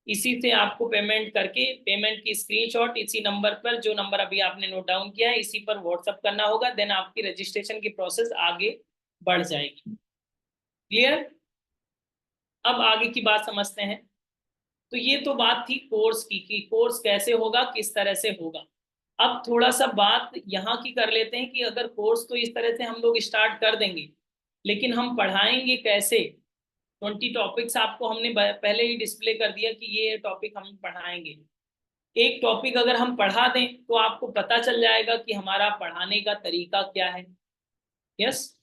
इसी से आपको पेमेंट करके पेमेंट की स्क्रीनशॉट इसी नंबर पर, जो नंबर अभी आपने नोट डाउन किया है, इसी पर व्हाट्सअप करना होगा। देन आपकी रजिस्ट्रेशन की प्रोसेस आगे बढ़ जाएगी। क्लियर। अब आगे की बात समझते हैं। तो ये तो बात थी कोर्स की कि कोर्स कैसे होगा, किस तरह से होगा। अब थोड़ा सा बात यहाँ की कर लेते हैं कि अगर कोर्स तो इस तरह से हम लोग स्टार्ट कर देंगे, लेकिन हम पढ़ाएंगे कैसे। 20 टॉपिक्स आपको हमने पहले ही डिस्प्ले कर दिया कि ये टॉपिक हम पढ़ाएंगे। एक टॉपिक अगर हम पढ़ा दें तो आपको पता चल जाएगा कि हमारा पढ़ाने का तरीका क्या है। यस,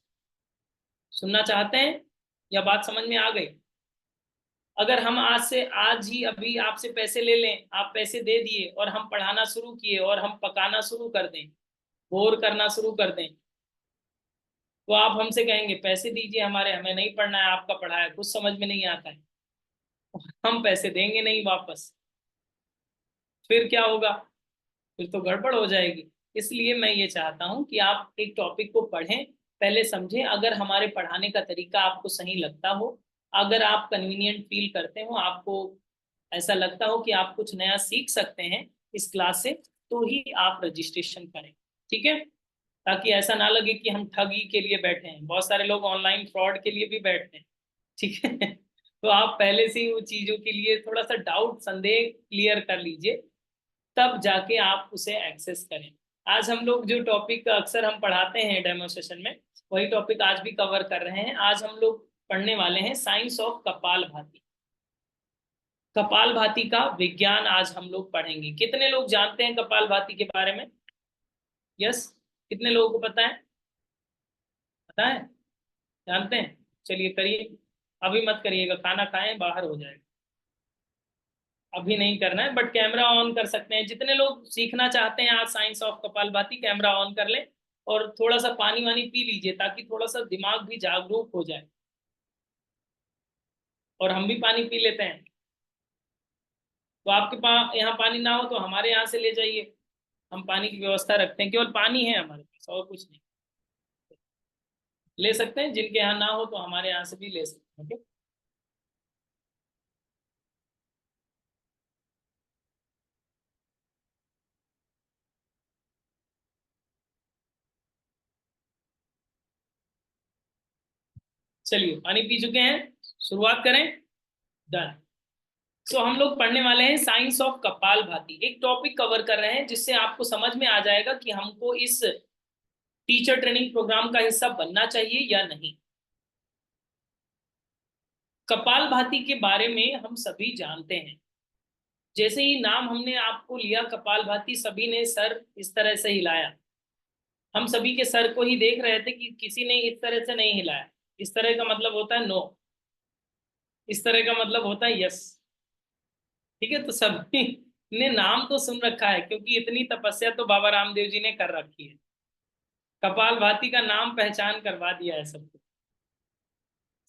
सुनना चाहते हैं या बात समझ में आ गई। अगर हम आज ही अभी आपसे पैसे ले लें, आप पैसे दे दिए और हम पढ़ाना शुरू किए और हम पकाना शुरू कर दें, बोर करना शुरू कर दें, तो आप हमसे कहेंगे पैसे दीजिए हमारे, हमें नहीं पढ़ना है, आपका पढ़ाया कुछ समझ में नहीं आता है। हम पैसे देंगे नहीं वापस, फिर क्या होगा, फिर तो गड़बड़ हो जाएगी। इसलिए मैं ये चाहता हूं कि आप एक टॉपिक को पढ़ें, पहले समझें, अगर हमारे पढ़ाने का तरीका आपको सही लगता हो, अगर आप कन्वीनियंट फील करते हो, आपको ऐसा लगता हो कि आप कुछ नया सीख सकते हैं इस क्लास से, तो ही आप रजिस्ट्रेशन करें, ठीक है। ताकि ऐसा ना लगे कि हम ठगी के लिए बैठे हैं, बहुत सारे लोग ऑनलाइन फ्रॉड के लिए भी बैठते हैं, ठीक है। तो आप पहले से ही वो चीज़ों के लिए थोड़ा सा डाउट संदेह क्लियर कर लीजिए, तब जाके आप उसे एक्सेस करें। आज हम लोग जो टॉपिक अक्सर हम पढ़ाते हैं डेमो सेशन में, वही टॉपिक आज भी कवर कर रहे हैं। आज हम लोग पढ़ने वाले हैं साइंस ऑफ कपालभाति। कपालभाति का विज्ञान आज हम लोग पढ़ेंगे। कितने लोग जानते हैं कपालभाति के बारे में? यस, कितने लोगों को पता है? पता है, जानते हैं? चलिए करिए, अभी मत करिएगा, खाना खाएं बाहर हो जाएगा, अभी नहीं करना है, बट कैमरा ऑन कर सकते हैं। जितने लोग सीखना चाहते हैं आज science of kapalbhati, camera on कर लें और थोड़ा सा पानी वानी पी लीजिए, ताकि थोड़ा सा दिमाग भी जागरूक हो जाए। और हम भी पानी पी लेते हैं, तो आपके पास यहाँ पानी ना हो तो हमारे यहाँ से ले जाइए, हम पानी की व्यवस्था रखते हैं, केवल पानी है हमारे पास और कुछ नहीं। ले सकते हैं, जिनके यहाँ ना हो तो हमारे यहाँ से भी ले सकते हैं, ओके। चलिए पानी पी चुके हैं, शुरुआत करें। डन। सो हम लोग पढ़ने वाले हैं साइंस ऑफ कपालभाति, एक टॉपिक कवर कर रहे हैं जिससे आपको समझ में आ जाएगा कि हमको इस टीचर ट्रेनिंग प्रोग्राम का हिस्सा बनना चाहिए या नहीं। कपालभाति के बारे में हम सभी जानते हैं, जैसे ही नाम हमने आपको लिया कपालभाति, सभी ने सर इस तरह से हिलाया। हम सभी के सर को ही देख रहे थे कि किसी ने इस तरह से नहीं हिलाया। इस तरह का मतलब होता है नो, इस तरह का मतलब होता है यस, ठीक है। तो सभी ने नाम तो सुन रखा है, क्योंकि इतनी तपस्या तो बाबा रामदेव जी ने कर रखी है, कपालभाति का नाम पहचान करवा दिया है सबको।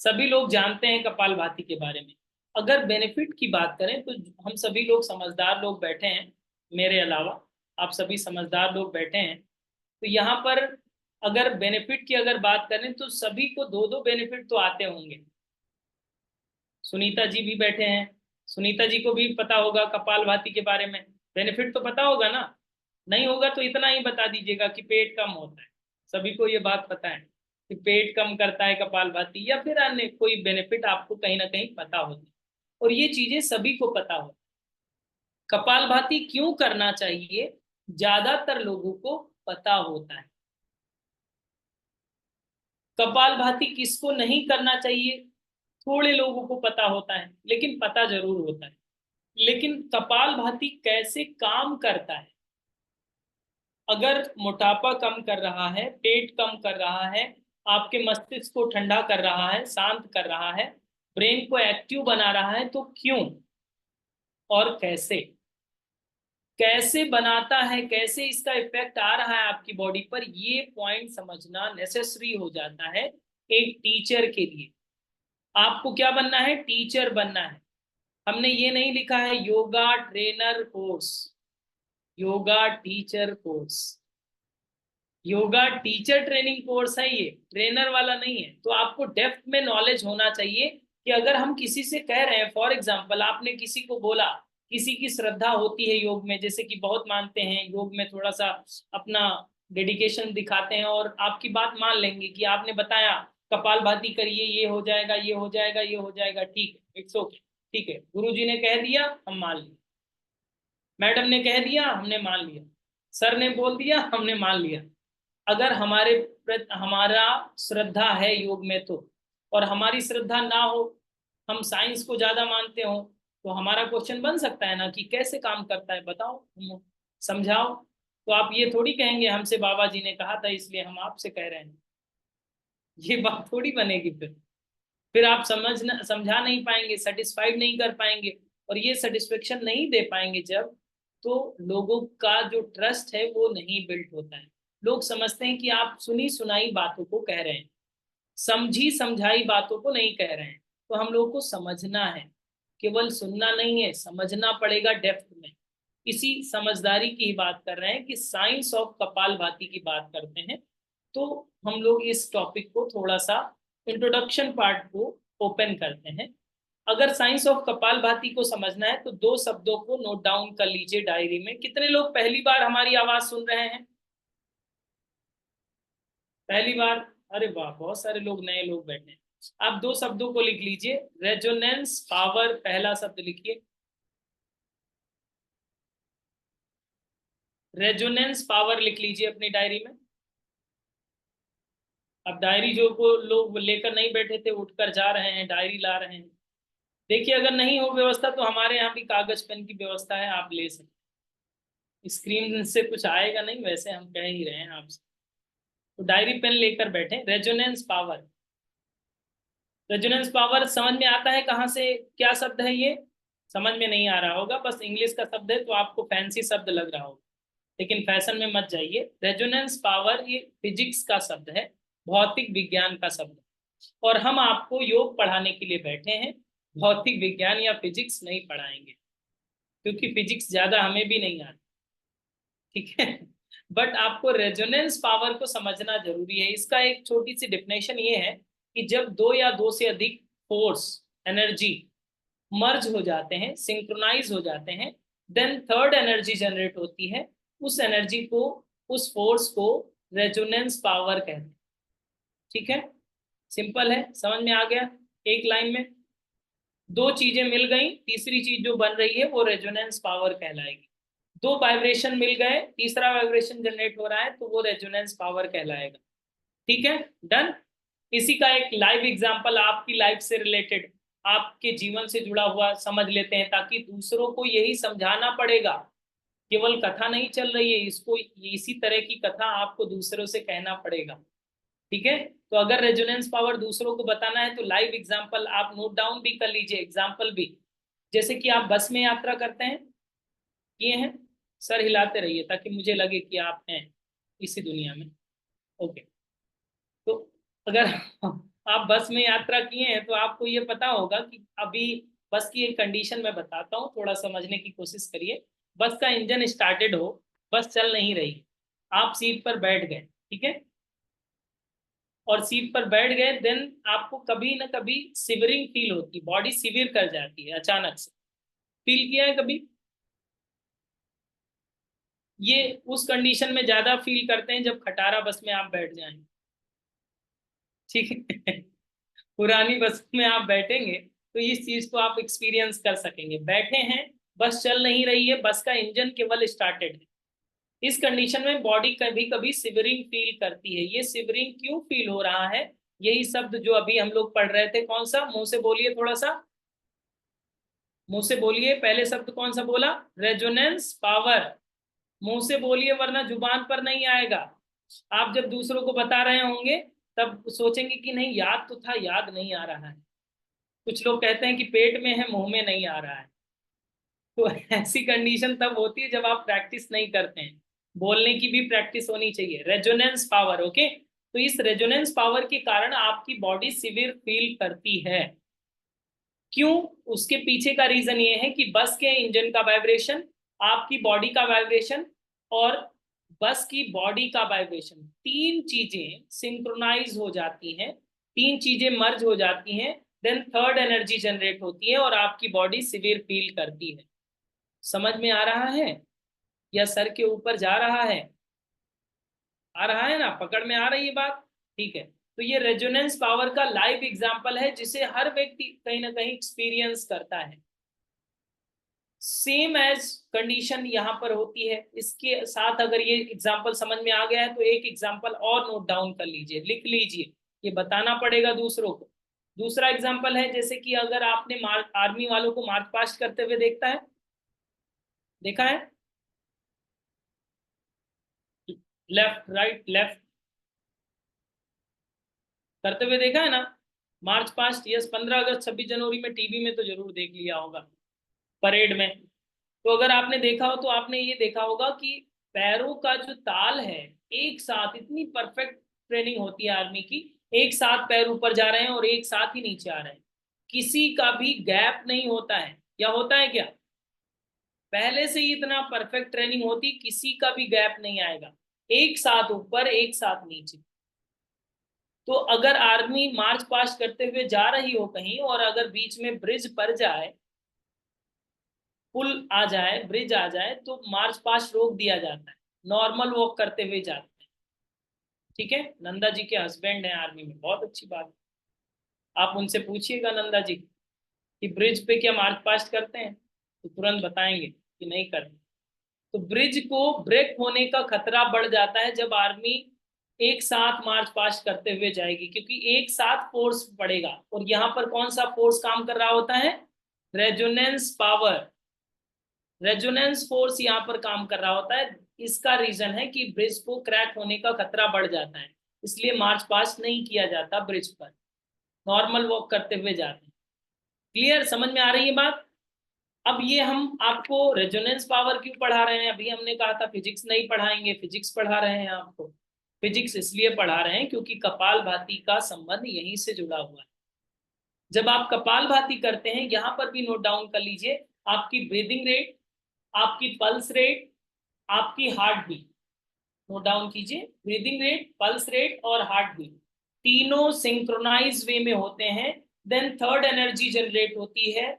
सभी लोग जानते हैं कपालभाति के बारे में। अगर बेनिफिट की बात करें तो हम सभी लोग समझदार लोग बैठे हैं, मेरे अलावा आप सभी समझदार लोग बैठे हैं। तो यहाँ पर अगर बेनिफिट की अगर बात करें तो सभी को दो दो बेनिफिट तो आते होंगे। सुनीता जी भी बैठे हैं, सुनीता जी को भी पता होगा कपालभाति के बारे में, बेनिफिट तो पता होगा ना। नहीं होगा तो इतना ही बता दीजिएगा कि पेट कम होता है, सभी को ये बात पता है। कि पेट कम करता है कपालभाति, या फिर अन्य कोई बेनिफिट आपको कहीं ना कहीं पता होती है, और ये चीजें सभी को पता हो। कपालभाति क्यों करना चाहिए, ज्यादातर लोगों को पता होता है। कपालभाति किसको नहीं करना चाहिए, थोड़े लोगों को पता होता है, लेकिन पता जरूर होता है। लेकिन कपालभाति कैसे काम करता है, अगर मोटापा कम कर रहा है, पेट कम कर रहा है, आपके मस्तिष्क को ठंडा कर रहा है, शांत कर रहा है, ब्रेन को एक्टिव बना रहा है, तो क्यों और कैसे, कैसे बनाता है, कैसे इसका इफेक्ट आ रहा है आपकी बॉडी पर, ये पॉइंट समझना नेसेसरी हो जाता है एक टीचर के लिए। आपको क्या बनना है, टीचर बनना है। हमने ये नहीं लिखा है yoga trainer course, yoga teacher course. Yoga teacher training course है, ये ट्रेनर वाला नहीं है। तो आपको डेप्थ में नॉलेज होना चाहिए कि अगर हम किसी से कह रहे हैं, फॉर एग्जांपल आपने किसी को बोला, किसी की श्रद्धा होती है योग में, जैसे कि बहुत मानते हैं योग में, थोड़ा सा अपना डेडिकेशन दिखाते हैं और आपकी बात मान लेंगे कि आपने बताया कपालभाति करिए, ये हो जाएगा, ये हो जाएगा, ये हो जाएगा, ठीक है, इट्स ओके, ठीक है, गुरुजी ने कह दिया हम मान लिया, मैडम ने कह दिया हमने मान लिया, सर ने बोल दिया हमने मान लिया। अगर हमारा श्रद्धा है योग में और हमारी श्रद्धा ना हो, हम साइंस को ज्यादा मानते हो, तो हमारा क्वेश्चन बन सकता है ना कि कैसे काम करता है, बताओ, समझाओ। तो आप ये थोड़ी कहेंगे हमसे बाबा जी ने कहा था इसलिए हम आपसे कह रहे हैं, ये बात थोड़ी बनेगी। फिर आप समझा नहीं पाएंगे, सेटिस्फाइड नहीं कर पाएंगे, और ये सेटिस्फेक्शन नहीं दे पाएंगे जब, तो लोगों का जो ट्रस्ट है वो नहीं बिल्ड होता है। लोग समझते हैं कि आप सुनी सुनाई बातों को कह रहे हैं, समझी समझाई बातों को नहीं कह रहे हैं। तो हम लोग को समझना है, केवल सुनना नहीं है, समझना पड़ेगा डेप्थ में। इसी समझदारी की ही बात कर रहे हैं कि साइंस ऑफ कपालभाति की बात करते हैं। तो हम लोग इस टॉपिक को थोड़ा सा इंट्रोडक्शन पार्ट को ओपन करते हैं। अगर साइंस ऑफ कपालभाति को समझना है तो दो शब्दों को नोट डाउन कर लीजिए डायरी में। कितने लोग पहली बार हमारी आवाज सुन रहे हैं, पहली बार? अरे वाह, बहुत सारे लोग नए लोग बैठे हैं। आप दो शब्दों को लिख लीजिए, रेजोनेंस पावर, पहला शब्द लिखिए, रेजोनेंस पावर लिख लीजिए अपनी डायरी में। अब डायरी जो को लोग लेकर नहीं बैठे थे उठकर जा रहे हैं, डायरी ला रहे हैं। देखिए अगर नहीं हो व्यवस्था तो हमारे यहाँ भी कागज पेन की व्यवस्था है, आप ले सकते हैं। स्क्रीन से कुछ आएगा नहीं, वैसे हम कह ही रहे हैं आपसे। तो डायरी पेन लेकर बैठे। रेजोनेंस पावर, रेजोनेंस पावर समझ में आता है कहाँ से, क्या शब्द है ये? समझ में नहीं आ रहा होगा, बस इंग्लिश का शब्द है तो आपको फैंसी शब्द लग रहा होगा, लेकिन फैशन में मत जाइए। रेजोनेंस पावर ये फिजिक्स का शब्द है, भौतिक विज्ञान का शब्द है। और हम आपको योग पढ़ाने के लिए बैठे हैं, भौतिक विज्ञान या फिजिक्स नहीं पढ़ाएंगे, क्योंकि फिजिक्स ज्यादा हमें भी नहीं आती, ठीक है। बट आपको रेजोनेंस पावर को समझना जरूरी है। इसका एक छोटी सी डिफिनेशन ये है कि जब दो या दो से अधिक फोर्स, एनर्जी मर्ज हो जाते हैं, सिंक्रोनाइज हो जाते हैं, देन थर्ड एनर्जी जनरेट होती है। उस एनर्जी को, उस फोर्स को रेजोनेंस पावर कहते हैं, ठीक है। सिंपल है, समझ में आ गया? एक लाइन में दो चीजें मिल गई, तीसरी चीज जो बन रही है वो रेजोनेंस पावर कहलाएगी। दो वाइब्रेशन मिल गए, तीसरा वाइब्रेशन जनरेट हो रहा है तो वो रेजोनेंस पावर कहलाएगा, ठीक है, डन। इसी का एक लाइव एग्जांपल आपकी लाइफ से रिलेटेड, आपके जीवन से जुड़ा हुआ समझ लेते हैं, ताकि दूसरों को यही समझाना पड़ेगा, केवल कथा नहीं चल रही है, इसको इसी तरह की कथा आपको दूसरों से कहना पड़ेगा, ठीक है। तो अगर रेजोनेंस पावर दूसरों को बताना है तो लाइव एग्जांपल आप नोट डाउन भी कर लीजिए, एग्जांपल भी। जैसे कि आप बस में यात्रा करते हैं, किए हैं? सर हिलाते रहिए ताकि मुझे लगे कि आप हैं इसी दुनिया में, ओके। तो अगर आप बस में यात्रा किए हैं तो आपको ये पता होगा कि अभी बस की एक कंडीशन मैं बताता हूँ, थोड़ा समझने की कोशिश करिए। बस का इंजन स्टार्टेड हो, बस चल नहीं रही, आप सीट पर बैठ गए, ठीक है, और सीट पर बैठ गए, देन आपको कभी ना कभी सिवरिंग फील होती, बॉडी सिविर कर जाती है अचानक से। फील किया है कभी? ये उस कंडीशन में ज्यादा फील करते हैं जब खटारा बस में आप बैठ जाएं, ठीक है। पुरानी बस में आप बैठेंगे तो इस चीज को आप एक्सपीरियंस कर सकेंगे। बैठे हैं, बस चल नहीं रही है, बस का इंजन केवल स्टार्टेड है। इस कंडीशन में बॉडी कभी कभी सिवरिंग फील करती है। ये सिवरिंग क्यों फील हो रहा है? यही शब्द जो अभी हम लोग पढ़ रहे थे, कौन सा, मुंह से बोलिए, थोड़ा सा मुंह से बोलिए। पहले शब्द कौन सा बोला? Resonance power. मुंह से बोलिए वरना जुबान पर नहीं आएगा। आप जब दूसरों को बता रहे होंगे तब सोचेंगे कि नहीं याद तो था, याद नहीं आ रहा है। कुछ लोग कहते हैं कि पेट में है, मुंह में नहीं आ रहा है। तो ऐसी कंडीशन तब होती है जब आप प्रैक्टिस नहीं करते हैं। बोलने की भी प्रैक्टिस होनी चाहिए। Resonance power, okay. तो इस रेजोनेंस पावर के कारण आपकी बॉडी सिवियर फील करती है। क्यों? उसके पीछे का रीजन ये है कि बस के इंजन का वाइब्रेशन, आपकी बॉडी का वाइब्रेशन और बस की बॉडी का वाइब्रेशन, तीन चीजें सिंक्रोनाइज हो जाती हैं, तीन चीजें मर्ज हो जाती हैं, देन थर्ड एनर्जी जनरेट होती है और आपकी बॉडी सिवियर फील करती है। समझ में आ रहा है या सर के ऊपर जा रहा है? आ रहा है ना, पकड़ में आ रही है बात? ठीक है। तो ये रेजोनेंस पावर का लाइव एग्जांपल है जिसे हर व्यक्ति कहीं ना कहीं एक्सपीरियंस करता है। सेम एज कंडीशन यहाँ पर होती है। इसके साथ अगर ये एग्जांपल समझ में आ गया है तो एक एग्जांपल और नोट डाउन कर लीजिए, लिख लीजिए, ये बताना पड़ेगा दूसरों को। दूसरा एग्जांपल है, जैसे कि अगर आपने आर्मी वालों को मार्च पास्ट करते हुए देखा है, लेफ्ट राइट लेफ्ट करते हुए देखा है ना, मार्च पास्ट। यस, 15 अगस्त 26 जनवरी में टीवी में तो जरूर देख लिया होगा, परेड में। तो अगर आपने देखा हो तो आपने ये देखा होगा कि पैरों का जो ताल है, एक साथ, इतनी परफेक्ट ट्रेनिंग होती है आर्मी की, एक साथ पैर ऊपर जा रहे हैं और एक साथ ही नीचे आ रहे हैं, किसी का भी गैप नहीं होता है। या होता है क्या? पहले से ही इतना परफेक्ट ट्रेनिंग होती, किसी का भी गैप नहीं आएगा, एक साथ ऊपर एक साथ नीचे। तो अगर आर्मी मार्च पास्ट करते हुए जा रही हो कहीं और अगर बीच में ब्रिज पड़ जाए, पुल आ जाए, ब्रिज आ जाए, तो मार्च पास्ट रोक दिया जाता है, नॉर्मल वॉक करते हुए जाते हैं। ठीक है, नंदा जी के हस्बैंड हैं आर्मी में, बहुत अच्छी बात है। आप उनसे पूछिएगा नंदा जी कि ब्रिज पे क्या मार्च पास्ट करते हैं, तो तुरंत बताएंगे कि नहीं करते। तो ब्रिज को ब्रेक होने का खतरा बढ़ जाता है जब आर्मी एक साथ मार्च पास्ट करते हुए जाएगी, क्योंकि एक साथ फोर्स पड़ेगा। और यहाँ पर कौन सा फोर्स काम कर रहा होता है? रेजोनेंस पावर, रेजोनेंस फोर्स यहाँ पर काम कर रहा होता है। इसका रीजन है कि ब्रिज को क्रैक होने का खतरा बढ़ जाता है, इसलिए मार्च पास्ट नहीं किया जाता ब्रिज पर, नॉर्मल वॉक करते हुए जाते हैं। क्लियर, समझ में आ रही है बात? अब ये हम आपको रेजोनेंस पावर क्यों पढ़ा रहे हैं? अभी हमने कहा था फिजिक्स नहीं पढ़ाएंगे, फिजिक्स पढ़ा रहे हैं आपको। फिजिक्स इसलिए पढ़ा रहे हैं क्योंकि कपालभाति का संबंध यहीं से जुड़ा हुआ है। जब आप कपालभाति करते हैं, यहां पर भी नोट डाउन कर लीजिए, आपकी ब्रीदिंग रेट, आपकी पल्स रेट, आपकी हार्ट बीट, नोट डाउन कीजिए। ब्रीदिंग रेट, पल्स रेट और हार्ट बीट तीनों सिंक्रोनाइज वे में होते हैं। देन थर्ड एनर्जी जनरेट होती है,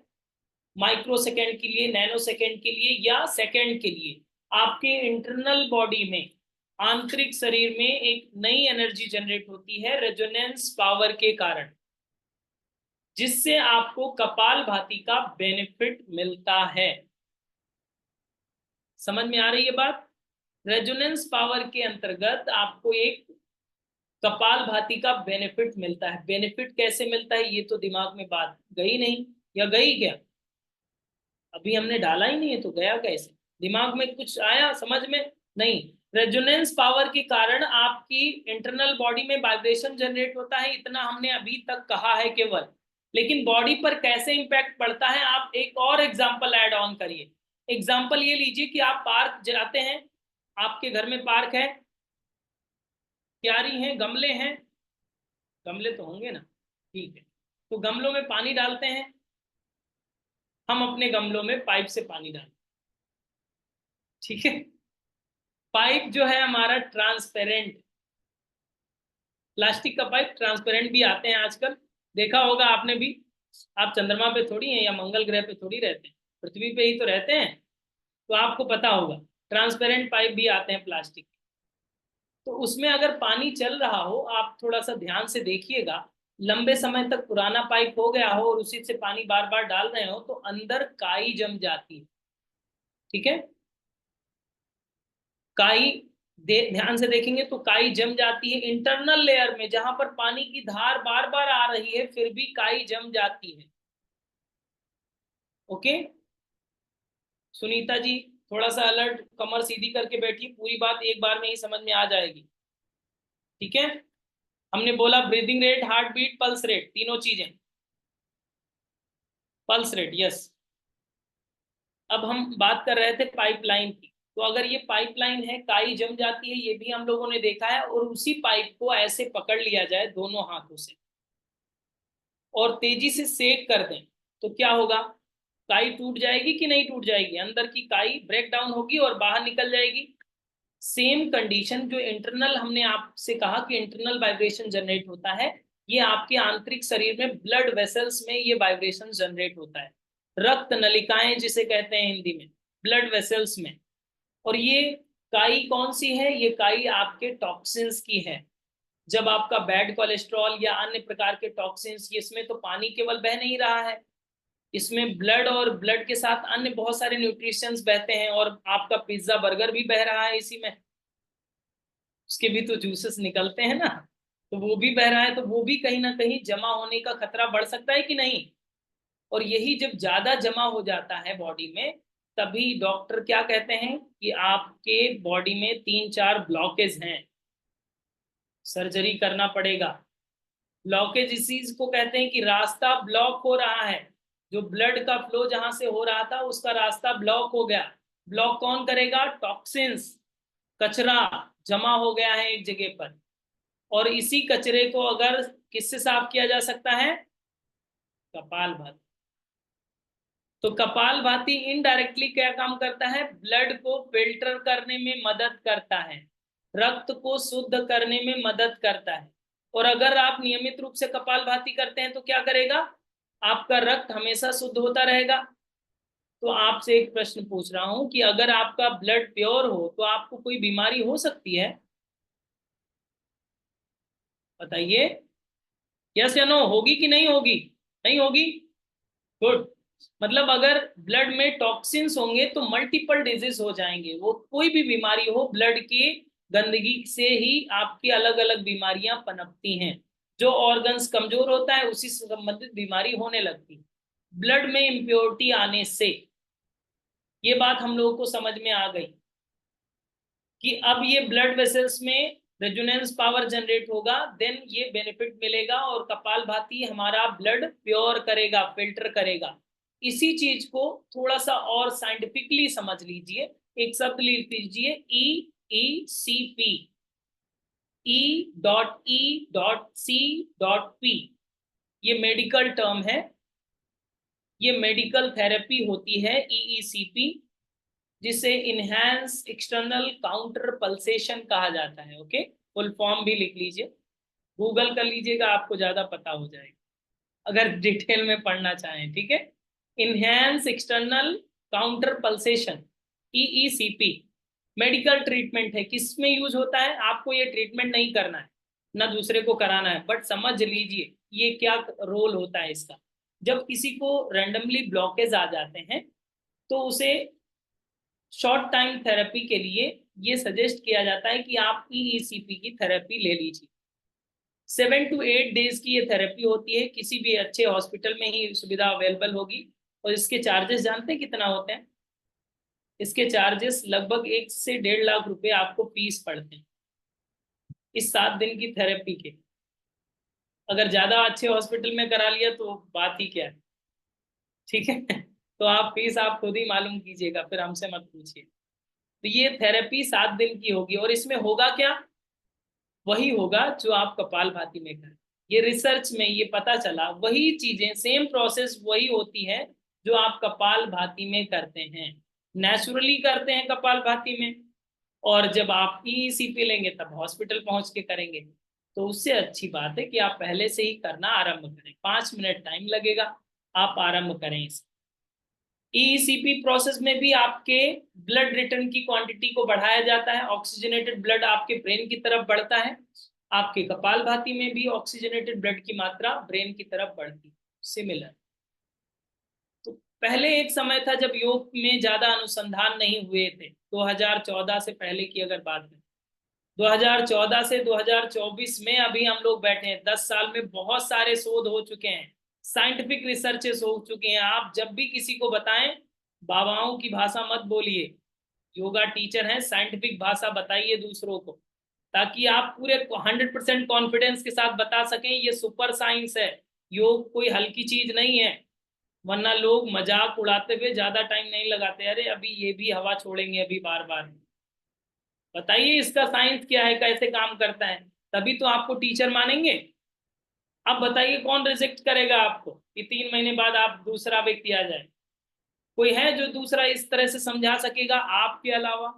माइक्रो सेकेंड के लिए, नैनो सेकेंड के लिए या सेकेंड के लिए। आपके इंटरनल बॉडी में, आंतरिक शरीर में एक नई एनर्जी जनरेट होती है रेजोनेंस पावर के कारण, जिससे आपको कपालभाति का बेनिफिट मिलता है। समझ में आ रही है बात? रेजोनेंस पावर के अंतर्गत आपको एक कपालभाति का बेनिफिट मिलता है। बेनिफिट कैसे मिलता है ये तो दिमाग में बात गई नहीं, या गई क्या? अभी हमने डाला ही नहीं है तो गया कैसे? दिमाग में कुछ आया समझ में? नहीं। रेजोनेंस पावर के कारण आपकी इंटरनल बॉडी में वाइब्रेशन जनरेट होता है, इतना हमने अभी तक कहा है केवल। लेकिन बॉडी पर कैसे इंपैक्ट पड़ता है, आप एक और एग्जांपल ऐड ऑन करिए। एग्जांपल ये लीजिए कि आप पार्क जाते हैं, आपके घर में पार्क है, क्यारी है, गमले हैं, गमले तो होंगे ना, ठीक है। तो गमलों में पानी डालते हैं, हम अपने गमलों में पाइप से पानी डालते हैं, ठीक है। पाइप जो है हमारा ट्रांसपेरेंट, प्लास्टिक का पाइप ट्रांसपेरेंट भी आते हैं आजकल, देखा होगा आपने भी। आप चंद्रमा पे थोड़ी हैं या मंगल ग्रह पे थोड़ी रहते हैं, पृथ्वी पे ही तो रहते हैं, तो आपको पता होगा ट्रांसपेरेंट पाइप भी आते हैं प्लास्टिक। तो उसमें अगर पानी चल रहा हो, आप थोड़ा सा ध्यान से देखिएगा, लंबे समय तक पुराना पाइप हो गया हो और उसी से पानी बार बार डाल रहे हो, तो अंदर काई जम जाती है। ठीक है, काई ध्यान से देखेंगे तो काई जम जाती है इंटरनल लेयर में, जहां पर पानी की धार बार बार आ रही है फिर भी काई जम जाती है। ओके सुनीता जी, थोड़ा सा अलर्ट, कमर सीधी करके बैठिए, पूरी बात एक बार में ही समझ में आ जाएगी। ठीक है, हमने बोला breathing rate, heart beat, pulse rate, तीनों चीजें। Pulse rate, yes. अब हम बात कर रहे थे पाइपलाइन की। तो अगर ये पाइपलाइन है, काई जम जाती है, ये भी हम लोगों ने देखा है, और उसी पाइप को ऐसे पकड़ लिया जाए दोनों हाथों से और तेजी से सेक कर दें, तो क्या होगा? काई टूट जाएगी कि नहीं टूट जाएगी? अंदर की काई ब्रेक डाउन होगी और बाहर निकल जाएगी। सेम कंडीशन जो इंटरनल, हमने आपसे कहा कि इंटरनल वाइब्रेशन जनरेट होता है, ये आपके आंतरिक शरीर में ब्लड वेसल्स में ये वाइब्रेशन जनरेट होता है। रक्त नलिकाएं जिसे कहते हैं हिंदी में, ब्लड वेसल्स में। और ये काई कौन सी है? ये काई आपके टॉक्सिन्स की है। जब आपका बैड कोलेस्ट्रॉल या अन्य प्रकार के टॉक्सिन्स, इसमें तो पानी केवल बह नहीं रहा है, इसमें ब्लड और ब्लड के साथ अन्य बहुत सारे न्यूट्रिशंस बहते हैं, और आपका पिज्जा बर्गर भी बह रहा है इसी में, उसके भी तो जूसेस निकलते हैं ना, तो वो भी बह रहा है, तो वो भी कहीं ना कहीं जमा होने का खतरा बढ़ सकता है कि नहीं? और यही जब ज्यादा जमा हो जाता है बॉडी में, तभी डॉक्टर क्या कहते हैं कि आपके बॉडी में 3-4 ब्लॉकेज हैं, सर्जरी करना पड़ेगा। ब्लॉकेज इसी को कहते हैं कि रास्ता ब्लॉक हो रहा है, जो ब्लड का फ्लो जहां से हो रहा था उसका रास्ता ब्लॉक हो गया। ब्लॉक कौन करेगा? टॉक्सिन्स, कचरा जमा हो गया है एक जगह पर। और इसी कचरे को अगर किससे साफ किया जा सकता है? कपालभाति। तो कपालभाति इनडायरेक्टली क्या काम करता है? ब्लड को फिल्टर करने में मदद करता है, रक्त को शुद्ध करने में मदद करता है। और अगर आप नियमित रूप से कपालभाति करते हैं तो क्या करेगा? आपका रक्त हमेशा शुद्ध होता रहेगा। तो आपसे एक प्रश्न पूछ रहा हूं कि अगर आपका ब्लड प्योर हो तो आपको कोई बीमारी हो सकती है? बताइए, यस या नो, होगी कि नहीं होगी? नहीं होगी। गुड। मतलब अगर ब्लड में टॉक्सिन्स होंगे तो मल्टीपल डिजीज हो जाएंगे, वो कोई भी बीमारी हो, ब्लड की गंदगी से ही आपकी अलग अलग बीमारियां पनपती हैं। जो ऑर्गन्स कमजोर होता है उसी से संबंधित बीमारी होने लगती है ब्लड में इम्प्योरिटी आने से। ये बात हम लोगों को समझ में आ गई कि अब ये ब्लड वेसल्स में रेजोनेंस पावर जनरेट होगा, देन ये बेनिफिट मिलेगा, और कपालभाति हमारा ब्लड प्योर करेगा, फिल्टर करेगा। इसी चीज को थोड़ा सा और साइंटिफिकली समझ लीजिए, एक शब्द लिख लीजिए, EECP, E.E.C.P। ये मेडिकल टर्म है, ये मेडिकल थेरेपी होती है EECP, जिसे इनहैंस एक्सटर्नल काउंटर पल्सेशन कहा जाता है। ओके, फुल फॉर्म भी लिख लीजिए, गूगल कर लीजिएगा, आपको ज्यादा पता हो जाएगा अगर डिटेल में पढ़ना चाहें। ठीक है, enhance external counter pulsation, EECP medical treatment है। किस में यूज होता है? आपको ये ट्रीटमेंट नहीं करना है, ना दूसरे को कराना है, बट समझ लीजिए ये क्या रोल होता है इसका। जब किसी को रैंडमली ब्लॉकेज आ जाते हैं तो उसे शॉर्ट टाइम थेरेपी के लिए ये सजेस्ट किया जाता है कि आप EECP की थेरेपी ले लीजिए। 7 to 8 डेज की ये थेरेपी होती है, किसी भी अच्छे हॉस्पिटल में ही सुविधा अवेलेबल होगी। और इसके चार्जेस जानते हैं कितना होते हैं? इसके चार्जेस लगभग 1 से 1.5 लाख रुपए आपको फीस पड़ते हैं इस 7 दिन की थेरेपी के। अगर ज्यादा अच्छे हॉस्पिटल में करा लिया तो बात ही क्या है। ठीक है तो आप फीस आप खुद ही मालूम कीजिएगा, फिर हमसे मत पूछिए। तो ये थेरेपी 7 दिन की होगी, और इसमें होगा क्या? वही होगा जो आप कपालभाति में करें। ये रिसर्च में ये पता चला, वही चीजें, सेम प्रोसेस वही होती है जो आप कपालभाति में करते हैं, नेचुरली करते हैं कपालभाति में। और जब आप EECP लेंगे तब हॉस्पिटल पहुंच के करेंगे। तो उससे अच्छी बात है कि आप पहले से ही करना आरंभ करें, 5 मिनट टाइम लगेगा, आप आरंभ करें इसे। ईसीपी प्रोसेस में भी आपके ब्लड रिटर्न की क्वांटिटी को बढ़ाया जाता है, ऑक्सीजनेटेड ब्लड आपके ब्रेन की तरफ बढ़ता है। आपके कपालभाति में भी ऑक्सीजनेटेड ब्लड की मात्रा ब्रेन की तरफ बढ़ती है, सिमिलर। तो पहले एक समय था जब योग में ज्यादा अनुसंधान नहीं हुए थे, 2014 से पहले की अगर बात करें, 2014 से 2024 में अभी हम लोग बैठे हैं, 10 साल में बहुत सारे शोध हो चुके हैं, साइंटिफिक रिसर्चेस हो चुके हैं। आप जब भी किसी को बताएं, बाबाओं की भाषा मत बोलिए, योगा टीचर हैं, साइंटिफिक भाषा बताइए दूसरों को, ताकि आप पूरे 100% कॉन्फिडेंस के साथ बता सकें ये सुपर साइंस है, योग कोई हल्की चीज नहीं है। वरना लोग मजाक उड़ाते हुए ज्यादा टाइम नहीं लगाते, अरे अभी ये भी हवा छोड़ेंगे अभी बार बार, बताइए इसका साइंस क्या है, कैसे काम करता है, तभी तो आपको टीचर मानेंगे। अब बताइए कौन रिजेक्ट करेगा आपको कि 3 महीने बाद आप दूसरा व्यक्ति आ जाए? कोई है जो दूसरा इस तरह से समझा सकेगा आपके अलावा?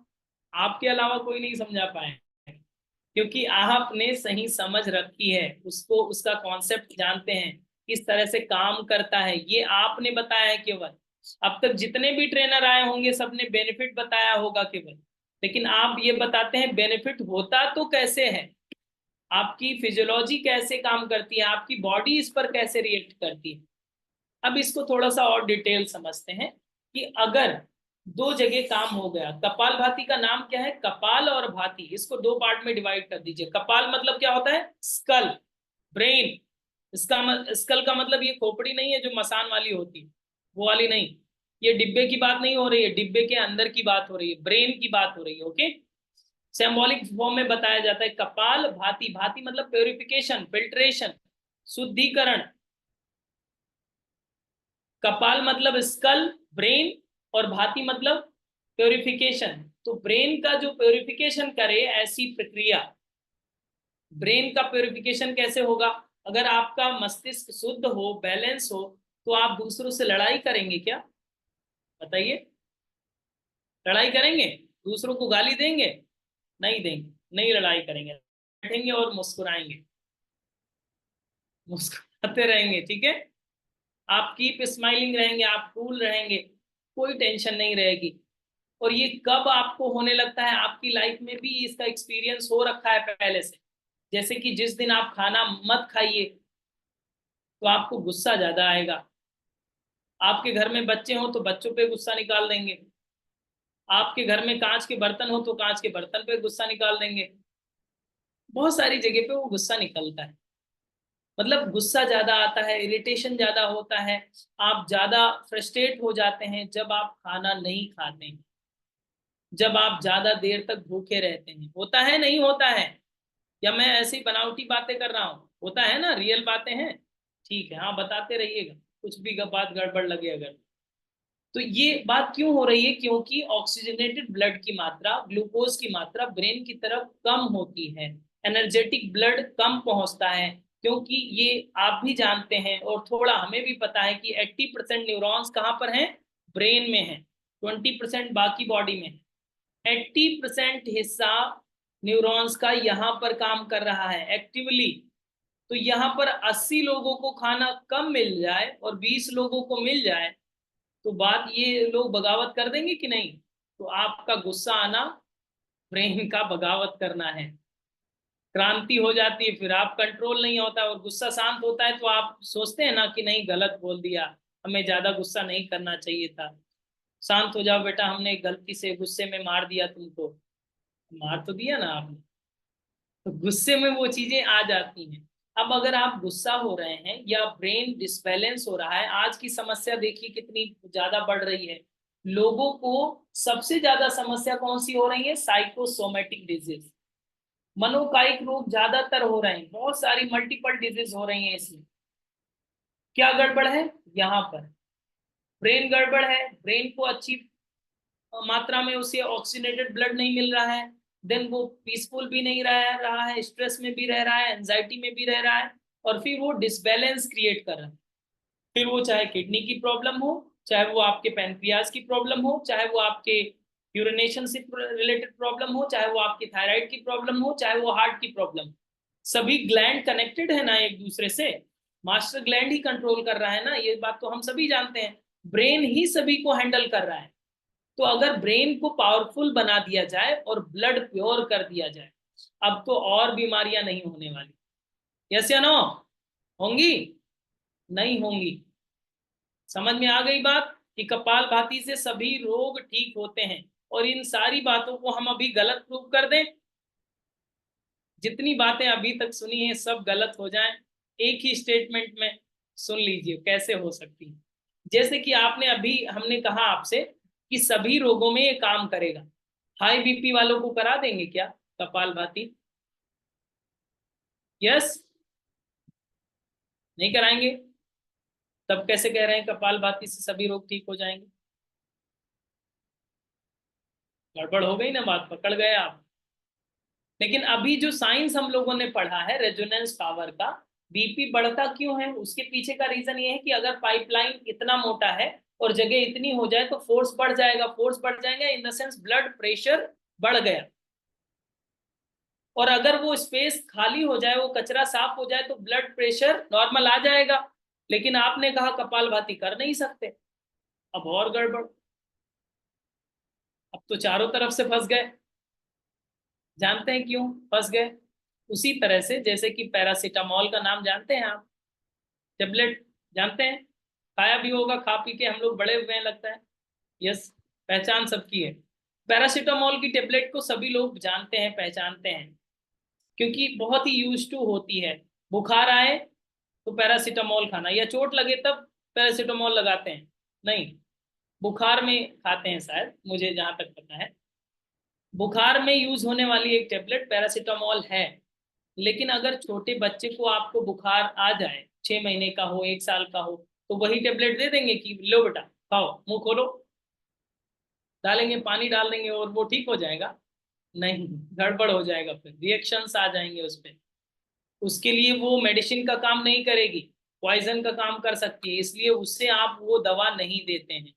आपके अलावा कोई नहीं समझा पाए, क्योंकि आपने सही समझ रखी है उसको, उसका कॉन्सेप्ट जानते हैं, किस तरह से काम करता है, ये आपने बताया है केवल। अब तक जितने भी ट्रेनर आए होंगे सबने बेनिफिट बताया होगा केवल, लेकिन आप ये बताते हैं बेनिफिट होता तो कैसे है, आपकी फिजियोलॉजी कैसे काम करती है, आपकी बॉडी इस पर कैसे रिएक्ट करती है। अब इसको थोड़ा सा और डिटेल समझते हैं कि अगर दो जगह काम हो गया, कपाल भाती का नाम क्या है, कपाल और भाती, इसको दो पार्ट में डिवाइड कर दीजिए। कपाल मतलब क्या होता है, स्कल, ब्रेन। स्कल का मतलब ये खोपड़ी नहीं है जो मसान वाली होती है, वो वाली नहीं, ये डिब्बे की बात नहीं हो रही है, डिब्बे के अंदर की बात हो रही है, ब्रेन की बात हो रही है। ओके, सिंबॉलिक फॉर्म में बताया जाता है कपाल भाती। भाती मतलब प्योरिफिकेशन, फिल्ट्रेशन, शुद्धिकरण। कपाल मतलब स्कल, ब्रेन, और भाती मतलब प्योरिफिकेशन। तो ब्रेन का जो प्योरिफिकेशन करे, ऐसी प्रक्रिया, ब्रेन का प्योरिफिकेशन कैसे होगा? अगर आपका मस्तिष्क शुद्ध हो, बैलेंस हो, तो आप दूसरों से लड़ाई करेंगे क्या? बताइए, लड़ाई करेंगे? दूसरों को गाली देंगे? नहीं देंगे, नहीं लड़ाई करेंगे, बैठेंगे और मुस्कुराएंगे, मुस्कुराते रहेंगे। ठीक है, आप कीप स्माइलिंग रहेंगे, आप कूल रहेंगे, कोई टेंशन नहीं रहेगी। और ये कब आपको होने लगता है? आपकी लाइफ में भी इसका एक्सपीरियंस हो रखा है पहले से। जैसे कि जिस दिन आप खाना मत खाइए तो आपको गुस्सा ज्यादा आएगा, आपके घर में बच्चे हो तो बच्चों पे गुस्सा निकाल देंगे, आपके घर में कांच के बर्तन हो तो कांच के बर्तन पे गुस्सा निकाल देंगे, बहुत सारी जगह पे वो गुस्सा निकलता है। मतलब गुस्सा ज्यादा आता है, इरिटेशन ज्यादा होता है, आप ज्यादा फ्रस्ट्रेट हो जाते हैं जब आप खाना नहीं खाते हैं, जब आप ज्यादा देर तक भूखे रहते हैं। होता है नहीं होता है? या मैं ऐसी बनावटी बातें कर रहा हूँ? होता है ना, रियल बातें हैं। ठीक है, हाँ बताते रहिएगा, कुछ भी बात गड़बड़ लगे अगर। तो ये बात क्यों हो रही है? क्योंकि ऑक्सीजनेटेड ब्लड की मात्रा, ग्लूकोज की मात्रा ब्रेन की तरफ कम होती है, एनर्जेटिक ब्लड कम पहुंचता है। क्योंकि ये आप भी जानते हैं और थोड़ा हमें भी पता है कि 80% न्यूरॉन्स कहाँ पर हैं? ब्रेन में है, 20% बाकी बॉडी में है। 80% हिस्सा न्यूरॉन्स का यहाँ पर काम कर रहा है एक्टिवली। तो यहाँ पर 80 लोगों को खाना कम मिल जाए और 20 लोगों को मिल जाए, तो बात ये लोग बगावत कर देंगे कि नहीं? तो आपका गुस्सा आना ब्रेन का बगावत करना है, क्रांति हो जाती है, फिर आप कंट्रोल नहीं होता और गुस्सा शांत होता है तो आप सोचते हैं ना कि नहीं गलत बोल दिया, हमें ज्यादा गुस्सा नहीं करना चाहिए था, शांत हो जाओ बेटा, हमने गलती से गुस्से में मार दिया तुमको। मार तो दिया ना आपने, तो गुस्से में वो चीजें आ जाती हैं। अब अगर आप गुस्सा हो रहे हैं या ब्रेन डिसबैलेंस हो रहा है, आज की समस्या देखिए कितनी ज्यादा बढ़ रही है। लोगों को सबसे ज्यादा समस्या कौन सी हो रही है? साइकोसोमेटिक डिजीज, मनोकायिक रोग ज्यादातर हो रहे हैं, बहुत सारी मल्टीपल डिजीज हो रही हैं। इसमें क्या गड़बड़ है? यहाँ पर ब्रेन गड़बड़ है, ब्रेन को अच्छी मात्रा में उसे ऑक्सीजनेटेड ब्लड नहीं मिल रहा है, देन वो पीसफुल भी नहीं रहा है, स्ट्रेस में भी रह रहा है, एंजाइटी में भी रह रहा है, और फिर वो डिसबैलेंस क्रिएट कर रहा है। फिर वो चाहे किडनी की प्रॉब्लम हो, चाहे वो आपके पैनक्रियाज की प्रॉब्लम हो, चाहे वो आपके यूरिनेशन से रिलेटेड प्रॉब्लम हो, चाहे वो आपकी थायराइड की प्रॉब्लम हो, चाहे वो हार्ट की प्रॉब्लम। सभी ग्लैंड कनेक्टेड है ना एक दूसरे से, मास्टर ग्लैंड ही कंट्रोल कर रहा है ना, ये बात तो हम सभी जानते हैं। ब्रेन ही सभी को हैंडल कर रहा है। तो अगर ब्रेन को पावरफुल बना दिया जाए और ब्लड प्योर कर दिया जाए, अब तो और बीमारियां नहीं होने वाली। यस या नो? होंगी? नहीं होंगी। समझ में आ गई बात कि कपालभाति से सभी रोग ठीक होते हैं। और इन सारी बातों को हम अभी गलत प्रूव कर दें, जितनी बातें अभी तक सुनी है सब गलत हो जाएं एक ही स्टेटमेंट में, सुन लीजिए कैसे हो सकती है। जैसे कि आपने अभी हमने कहा आपसे कि सभी रोगों में ये काम करेगा। हाई बीपी वालों को करा देंगे क्या कपालभाति? यस? नहीं कराएंगे? तब कैसे कह रहे हैं कपालभाति से सभी रोग ठीक हो जाएंगे? गड़बड़ हो गई ना बात, पकड़ गए आप। लेकिन अभी जो साइंस हम लोगों ने पढ़ा है रेजोनेंस पावर का, बीपी बढ़ता क्यों है उसके पीछे का रीजन ये है कि अगर पाइपलाइन इतना मोटा है और जगह इतनी हो जाए तो फोर्स बढ़ जाएगा। फोर्स बढ़ जाएगा in the sense blood pressure बढ़ गया। और अगर वो स्पेस खाली हो जाए, वो कचरा साफ हो जाए तो ब्लड प्रेशर नॉर्मल आ जाएगा। लेकिन आपने कहा कपालभाति कर नहीं सकते, अब और गड़बड़। अब तो चारों तरफ से फंस गए। जानते हैं क्यों फंस गए? उसी तरह से जैसे कि पैरासीटामोल का नाम जानते हैं आप? टेबलेट जानते हैं? खाया भी होगा, खा पी के हम लोग बड़े हुए हैं लगता है। यस, पहचान सबकी है। पैरासीटामोल की टेबलेट को सभी लोग जानते हैं, पहचानते हैं, क्योंकि बहुत ही यूज टू होती है। बुखार आए तो पैरासीटामोल खाना, या चोट लगे तब पैरासीटामोल लगाते हैं? नहीं, बुखार में खाते हैं शायद, मुझे जहां तक पता है। बुखार में यूज होने वाली एक टेबलेट पैरासीटामोल है। लेकिन अगर छोटे बच्चे को आपको बुखार आ जाए, 6 महीने का हो, 1 साल का हो, तो वही टेबलेट दे देंगे कि लो बेटा खाओ, मुंह खोलो, डालेंगे पानी डाल देंगे और वो ठीक हो जाएगा? नहीं, गड़बड़ हो जाएगा, फिर रिएक्शंस आ जाएंगे उस पर। उसके लिए वो मेडिसिन का काम नहीं करेगी, पॉइजन का काम कर सकती है, इसलिए उससे आप वो दवा नहीं देते हैं।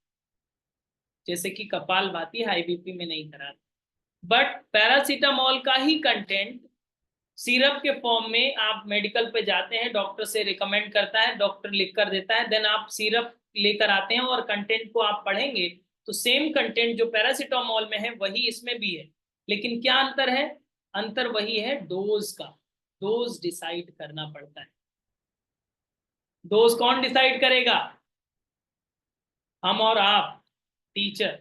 जैसे कि कपालभाति हाई बीपी में नहीं कराते। बट पैरासीटामोल का ही कंटेंट सिरप के फॉर्म में आप मेडिकल पे जाते हैं, डॉक्टर से रिकमेंड करता है, डॉक्टर लिख कर देता है, देन आप सिरप लेकर आते हैं और कंटेंट को आप पढ़ेंगे तो सेम कंटेंट जो पैरासीटामोल में है वही इसमें भी है। लेकिन क्या अंतर है? अंतर वही है डोज का। डोज डिसाइड करना पड़ता है। डोज कौन डिसाइड करेगा? हम और आप, टीचर।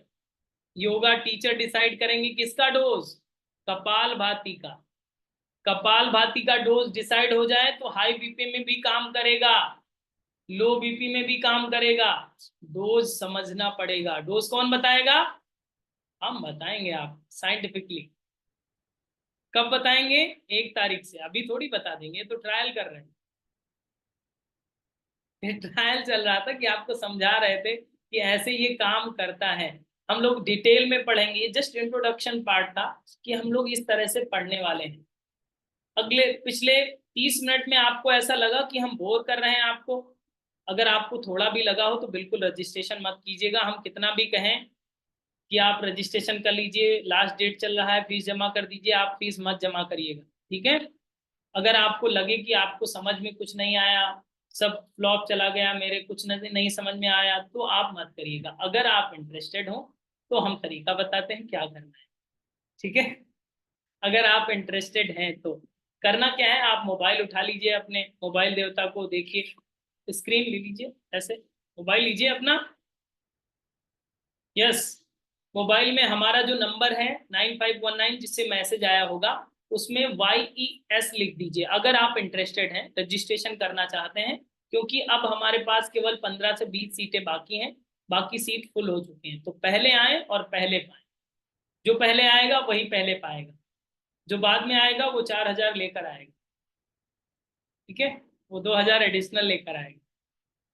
योगा टीचर डिसाइड करेंगे किसका डोज? कपालभाति का। कपालभाति का डोज डिसाइड हो जाए तो हाई बीपी में भी काम करेगा, लो बीपी में भी काम करेगा। डोज समझना पड़ेगा। डोज कौन बताएगा? हम बताएंगे आप साइंटिफिकली। कब बताएंगे? 1 तारीख से। अभी थोड़ी बता देंगे, तो ट्रायल कर रहे हैं। ये ट्रायल चल रहा था कि आपको समझा रहे थे कि ऐसे ये काम करता है। हम लोग डिटेल में पढ़ेंगे, ये जस्ट इंट्रोडक्शन पार्ट था कि हम लोग इस तरह से पढ़ने वाले हैं। अगले पिछले 30 मिनट में आपको ऐसा लगा कि हम बोर कर रहे हैं आपको? अगर आपको थोड़ा भी लगा हो तो बिल्कुल रजिस्ट्रेशन मत कीजिएगा। हम कितना भी कहें कि आप रजिस्ट्रेशन कर लीजिए, लास्ट डेट चल रहा है, फीस जमा कर दीजिए, आप फीस मत जमा करिएगा, ठीक है? अगर आपको लगे कि आपको समझ में कुछ नहीं आया, सब फ्लॉप चला गया, मेरे कुछ नहीं समझ में आया, तो आप मत करिएगा। अगर आप इंटरेस्टेड हो तो हम तरीका बताते हैं क्या करना है, ठीक है? अगर आप इंटरेस्टेड हैं तो करना क्या है, आप मोबाइल उठा लीजिए, अपने मोबाइल देवता को देखिए, स्क्रीन ले लीजिए, ऐसे मोबाइल लीजिए अपना। यस, मोबाइल में हमारा जो नंबर है 9519 जिससे मैसेज आया होगा, उसमें YES लिख दीजिए अगर आप इंटरेस्टेड हैं, रजिस्ट्रेशन करना चाहते हैं। क्योंकि अब हमारे पास केवल 15 से 20 सीटें बाकी हैं, बाकी सीट फुल हो चुकी हैं। तो पहले आए और पहले पाए। जो पहले आएगा वही पहले पाएगा, जो बाद में आएगा वो 4000 लेकर आएगा, ठीक है? वो 2000 एडिशनल लेकर आएगा।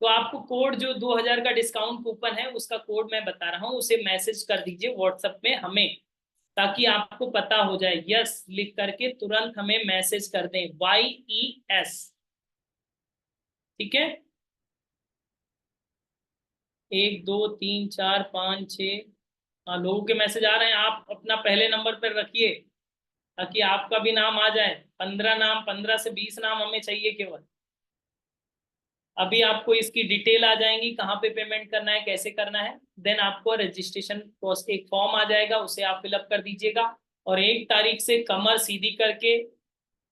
तो आपको कोड जो 2000 का डिस्काउंट कूपन है उसका कोड मैं बता रहा हूँ, उसे मैसेज कर दीजिए व्हाट्सएप में हमें, ताकि आपको पता हो जाए। यस लिख करके तुरंत हमें मैसेज कर दें, YES, ठीक है? 1 2 3 4 5 6, हाँ लोगों के मैसेज आ रहे हैं। आप अपना पहले नंबर पर रखिए ताकि आपका भी नाम आ जाए। 15 नाम, 15 से 20 नाम हमें चाहिए केवल। अभी आपको इसकी डिटेल आ जाएंगी, कहाँ पे पेमेंट करना है, कैसे करना है। देन आपको रजिस्ट्रेशन कॉस्ट एक फॉर्म आ जाएगा, उसे आप फिलअप कर दीजिएगा और 1 तारीख से कमर सीधी करके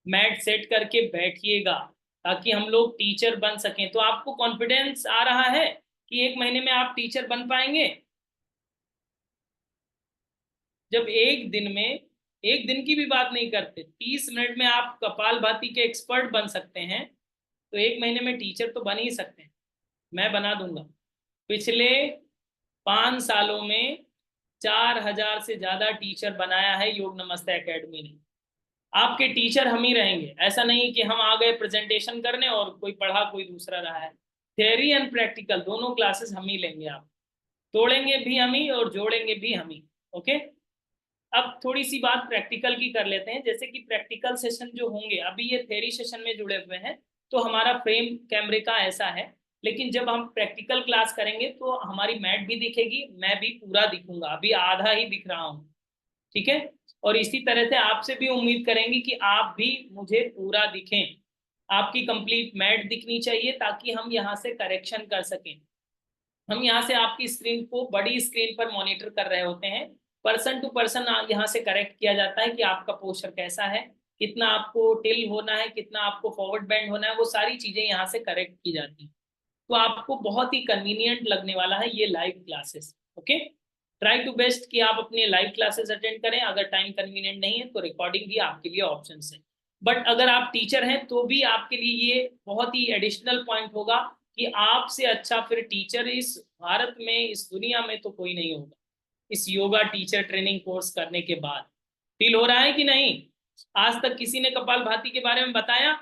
मैट सेट करके बैठिएगा ताकि हम लोग टीचर बन सकें। तो आपको कॉन्फिडेंस आ रहा है कि 1 महीने में आप टीचर बन पाएंगे? जब एक दिन में, एक दिन की भी बात नहीं करते, 30 मिनट में आप कपालभाति के एक्सपर्ट बन सकते हैं, तो 1 महीने में टीचर तो बन ही सकते हैं। मैं बना दूंगा। पिछले 5 सालों में 4000 से ज्यादा टीचर बनाया है योग नमस्ते एकेडमी ने। आपके टीचर हम ही रहेंगे, ऐसा नहीं कि हम आ गए प्रेजेंटेशन करने और कोई पढ़ा कोई दूसरा रहा है। थियरी एंड प्रैक्टिकल दोनों क्लासेस हम ही लेंगे। आप तोड़ेंगे भी हम ही और जोड़ेंगे भी हम ही। ओके, अब थोड़ी सी बात प्रैक्टिकल की कर लेते हैं। जैसे कि प्रैक्टिकल सेशन जो होंगे, अभी ये थ्योरी सेशन में जुड़े हुए हैं तो हमारा फ्रेम कैमरे का ऐसा है, लेकिन जब हम प्रैक्टिकल क्लास करेंगे तो हमारी मैट भी दिखेगी, मैं भी पूरा दिखूंगा, अभी आधा ही दिख रहा हूँ। ठीक है, और इसी तरह से आपसे भी उम्मीद करेंगे कि आप भी मुझे पूरा दिखें। आपकी कंप्लीट मैट दिखनी चाहिए ताकि हम यहाँ से करेक्शन कर सकें। हम यहाँ से आपकी स्क्रीन को बड़ी स्क्रीन पर मॉनिटर कर रहे होते हैं, पर्सन टू पर्सन यहाँ से करेक्ट किया जाता है कि आपका पोस्चर कैसा है, कितना आपको टिल होना है, कितना आपको फॉरवर्ड बेंड होना है, वो सारी चीजें यहाँ से करेक्ट की जाती हैं। तो आपको बहुत ही कन्वीनियंट लगने वाला है ये live classes. Okay, try to best कि आप अपनी लाइव क्लासेस अटेंड करें। अगर टाइम कन्वीनियंट नहीं है तो रिकॉर्डिंग भी आपके लिए ऑप्शन है। बट अगर आप टीचर हैं तो भी आपके लिए ये बहुत ही एडिशनल पॉइंट होगा कि आपसे अच्छा फिर टीचर इस भारत में, इस दुनिया में तो कोई नहीं होगा इस योगा टीचर ट्रेनिंग कोर्स करने के बाद। फील हो रहा है कि नहीं? आज तक किसी ने कपालभाति के बारे में बताया?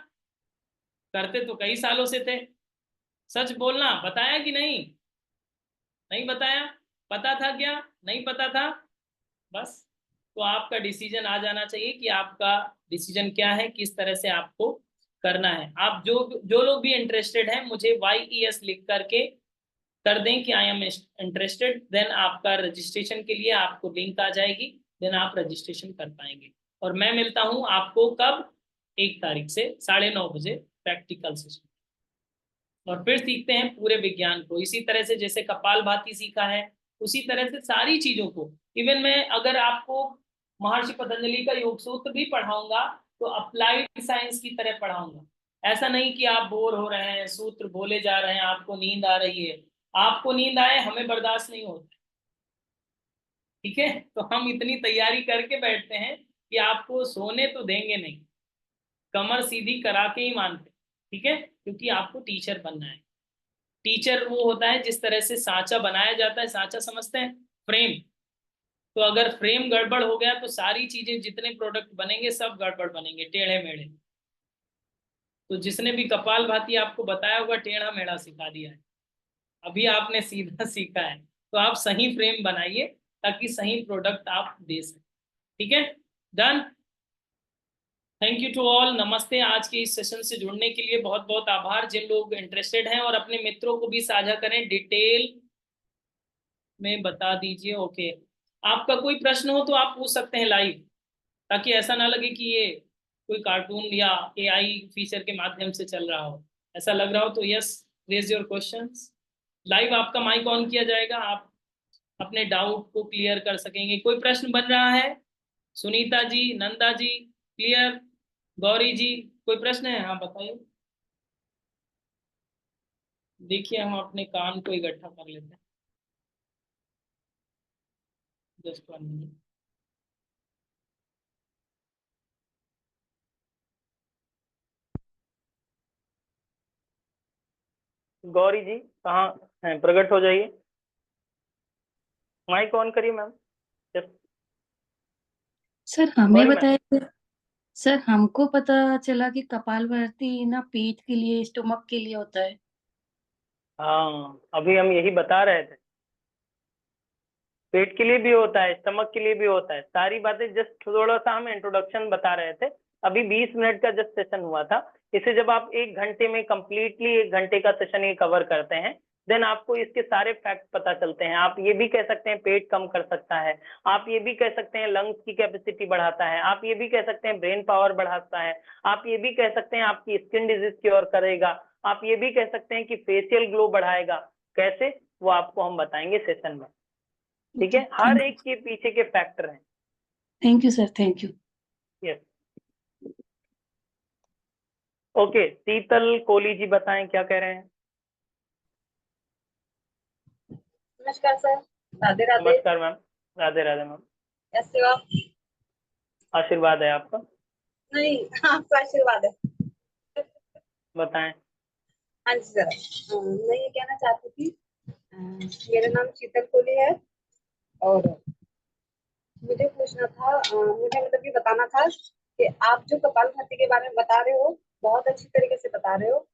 करते तो कई सालों से थे। सच बोलना, बताया कि नहीं? नहीं बताया? पता था क्या? नहीं पता था? बस, तो आपका डिसीजन आ जाना चाहिए कि आपका डिसीजन क्या है, किस तरह से आपको करना है। आप जो जो लोग भी इंटरेस्टेड हैं मुझे YES लिख करके कर दें कि आई एम इंटरेस्टेड, देन आपका रजिस्ट्रेशन के लिए आपको लिंक आ जाएगी, देन आप रजिस्ट्रेशन कर पाएंगे। और मैं मिलता हूं आपको कब? 1 तारीख से 9:30 बजे प्रैक्टिकल सेशन, और फिर सीखते हैं पूरे विज्ञान को। इसी तरह से जैसे कपालभाति सीखा है उसी तरह से सारी चीजों को, इवन मैं अगर आपको महर्षि पतंजलि का योग सूत्र भी पढ़ाऊंगा तो अप्लाइड साइंस की तरह पढ़ाऊंगा। ऐसा नहीं कि आप बोर हो रहे हैं, सूत्र बोले जा रहे हैं, आपको नींद आ रही है। आपको नींद आए, हमें बर्दाश्त नहीं होता। ठीक है, तो हम इतनी तैयारी करके बैठते हैं कि आपको सोने तो देंगे नहीं, कमर सीधी करा के ही मानते। ठीक है, क्योंकि आपको टीचर बनना है। टीचर वो होता है जिस तरह से सांचा बनाया जाता है, सांचा समझते हैं, फ्रेम। तो अगर फ्रेम गड़बड़ हो गया तो सारी चीजें, जितने प्रोडक्ट बनेंगे सब गड़बड़ बनेंगे, टेढ़े मेढ़े। तो जिसने भी कपालभाति आपको बताया होगा टेढ़ा मेढ़ा सिखा दिया है, अभी आपने सीधा सीखा है। तो आप सही फ्रेम बनाइए ताकि सही प्रोडक्ट आप दे सकें। ठीक है, done. Thank you to all, नमस्ते। आज के इस सेशन से जुड़ने के लिए बहुत बहुत आभार। जिन लोग इंटरेस्टेड हैं और अपने मित्रों को भी साझा करें, डिटेल में बता दीजिए। ओके, आपका कोई प्रश्न हो तो आप पूछ सकते हैं लाइव, ताकि ऐसा ना लगे कि ये कोई कार्टून या AI फीचर के माध्यम से चल रहा हो। ऐसा लग रहा हो तो yes, raise your questions. Live आपका माइक ऑन किया जाएगा, आप अपने डाउट को क्लियर कर सकेंगे। कोई प्रश्न बन रहा है? सुनीता जी, नंदा जी, क्लियर? गौरी जी, कोई प्रश्न है? हाँ बताइए। देखिए हम अपने काम को इकट्ठा कर लेते हैं, जस्ट 1 मिनट। गौरी जी कहाँ हैं? प्रकट हो जाइए, माइक ऑन करिए मैम। सर हमें गौरी मैम, बताइए। सर हमको पता चला कि कपालभाति ना पेट के लिए, स्टोमक के लिए होता है। हाँ अभी हम यही बता रहे थे, पेट के लिए भी होता है, स्टमक के लिए भी होता है, सारी बातें जस्ट थोड़ा सा हम इंट्रोडक्शन बता रहे थे। अभी 20 मिनट का जस्ट सेशन हुआ था। इसे जब आप 1 घंटे में कंप्लीटली 1 घंटे का सेशन ये कवर करते हैं, देन आपको इसके सारे फैक्ट पता चलते हैं। आप ये भी कह सकते हैं पेट कम कर सकता है, आप ये भी कह सकते हैं लंग्स की कैपेसिटी बढ़ाता है, आप ये भी कह सकते हैं ब्रेन पावर बढ़ाता है, आप ये भी कह सकते हैं आपकी स्किन डिजीज क्योर करेगा, आप ये भी कह सकते हैं कि फेशियल ग्लो बढ़ाएगा। कैसे, वो आपको हम बताएंगे सेशन में। ठीक है, हर एक के पीछे के फैक्टर हैं। Thank you sir, thank you. Yes, okay. Sheetal Kohli ji बताएं क्या कह रहे हैं। नमस्कार सर। राधे राधे। नमस्कार मैम। राधे राधे मैम। कैसे हो आप? आशीर्वाद है आपका। नहीं, आपका आशीर्वाद है। बताएं। हाँ जी सर, मैं ये कहना चाहती थी, मेरा नाम शीतल कोहली है और मुझे पूछना था, मुझे मतलब ये बताना था कि आप जो कपालभाति के बारे में बता रहे हो, बहुत अच्छी तरीके से बता रहे हो।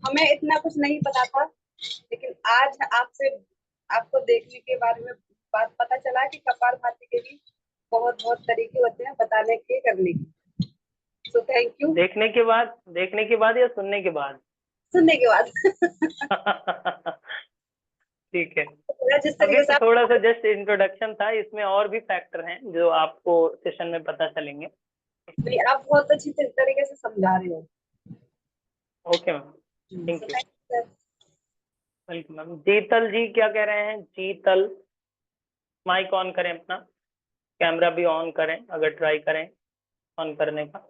हमें इतना कुछ नहीं पता था, लेकिन आज आपसे, आपको देखने के बारे में बात पता चला कि कपालभाति के भी बहुत बहुत तरीके होते हैं बताने के, करने के। So thank you. देखने के बाद या सुनने के बाद? सुनने के बाद। ठीक है, जिस अभी तरीके से तो आप, थोड़ा सा जस्ट इंट्रोडक्शन था, इसमें और भी फैक्टर हैं जो आपको सेशन में पता चलेंगे। नहीं, आप बहुत अच्छी तरीके से समझा रहे हो। Okay ma'am, thank So, you. thank you, sir. Welcome ma'am. जीतल जी क्या कह रहे हैं? जीतल, माइक ऑन करें अपना, कैमरा भी ऑन करें अगर ट्राई करें ऑन करने का।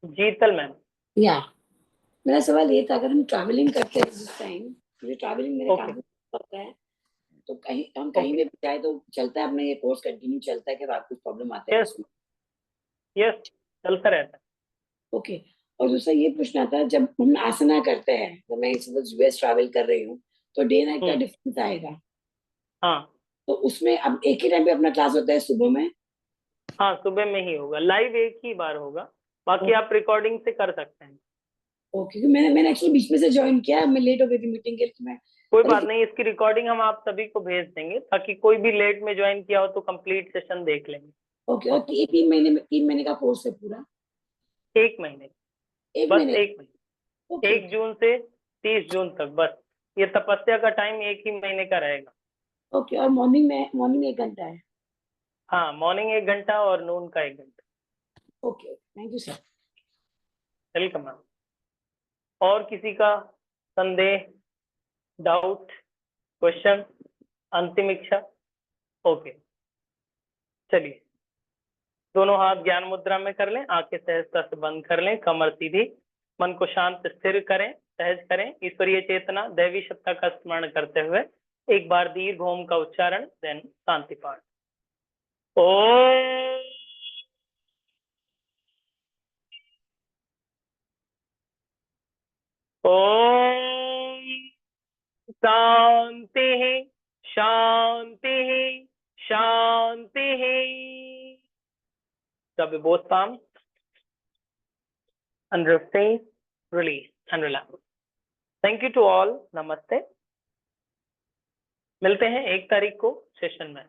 जीतल मैम। या मेरा सवाल ये था, अगर हम ट्रैवलिंग करते हैं जिस टाइम, मुझे ट्रैवलिंग मेरे ओके काफी होता है, तो कहीं भी जाए तो चलता है, अपना ये कोर्स कंटिन्यू चलता है कि रात कुछ प्रॉब्लम आता है यस उसमें? यस, चलता रहता है। ओके। और दूसरा ये पूछना था, जब हम आसना करते हैं, तो मैं इस वक्त यूएस ट्रैवल कर रही हूँ, तो डे नाइट का डिफरेंस आएगा, हाँ तो उसमें अब एक ही टाइम पे अपना क्लास होता है सुबह में? हाँ, सुबह में ही होगा, लाइव एक ही बार होगा, बाकी आप रिकॉर्डिंग से कर सकते हैं। ओके, क्योंकि मैंने एक्चुअली बीच में से ज्वाइन किया, मैं लेट हो गई थी मीटिंग के लिए, तो मैं कोई बात नहीं, इसकी रिकॉर्डिंग हम आप सभी को भेज देंगे ताकि कोई भी लेट में ज्वाइन किया हो तो कंप्लीट सेशन देख लेंगे। ओके। और 3 महीने का कोर्स है पूरा? एक महीने, एक बस महीने एक महीने, ओके 1 जून से 30 जून तक, बस ये तपस्या का टाइम एक ही महीने का रहेगा। ओके। और मॉर्निंग में 1 घंटा है? हाँ, मॉर्निंग 1 घंटा और नून का 1 घंटा। Okay, thank you sir. Welcome ma'am. और किसी का संदेह, डाउट, क्वेश्चन, अंतिम इच्छा? ओके, चलिए, दोनों हाथ ज्ञान मुद्रा में कर लें, आंखें सहजता से बंद कर लें, कमर सीधी, मन को शांत स्थिर करें, सहज करें, ईश्वरीय चेतना दैवी सत्ता का स्मरण करते हुए एक बार दीर्घ ओम का उच्चारण, देन शांति पाठ। ओम ओम शांति शांति शांति। Grab your both palms under face, release and relax. Thank you to all. Namaste. मिलते हैं 1 तारीख को सेशन में।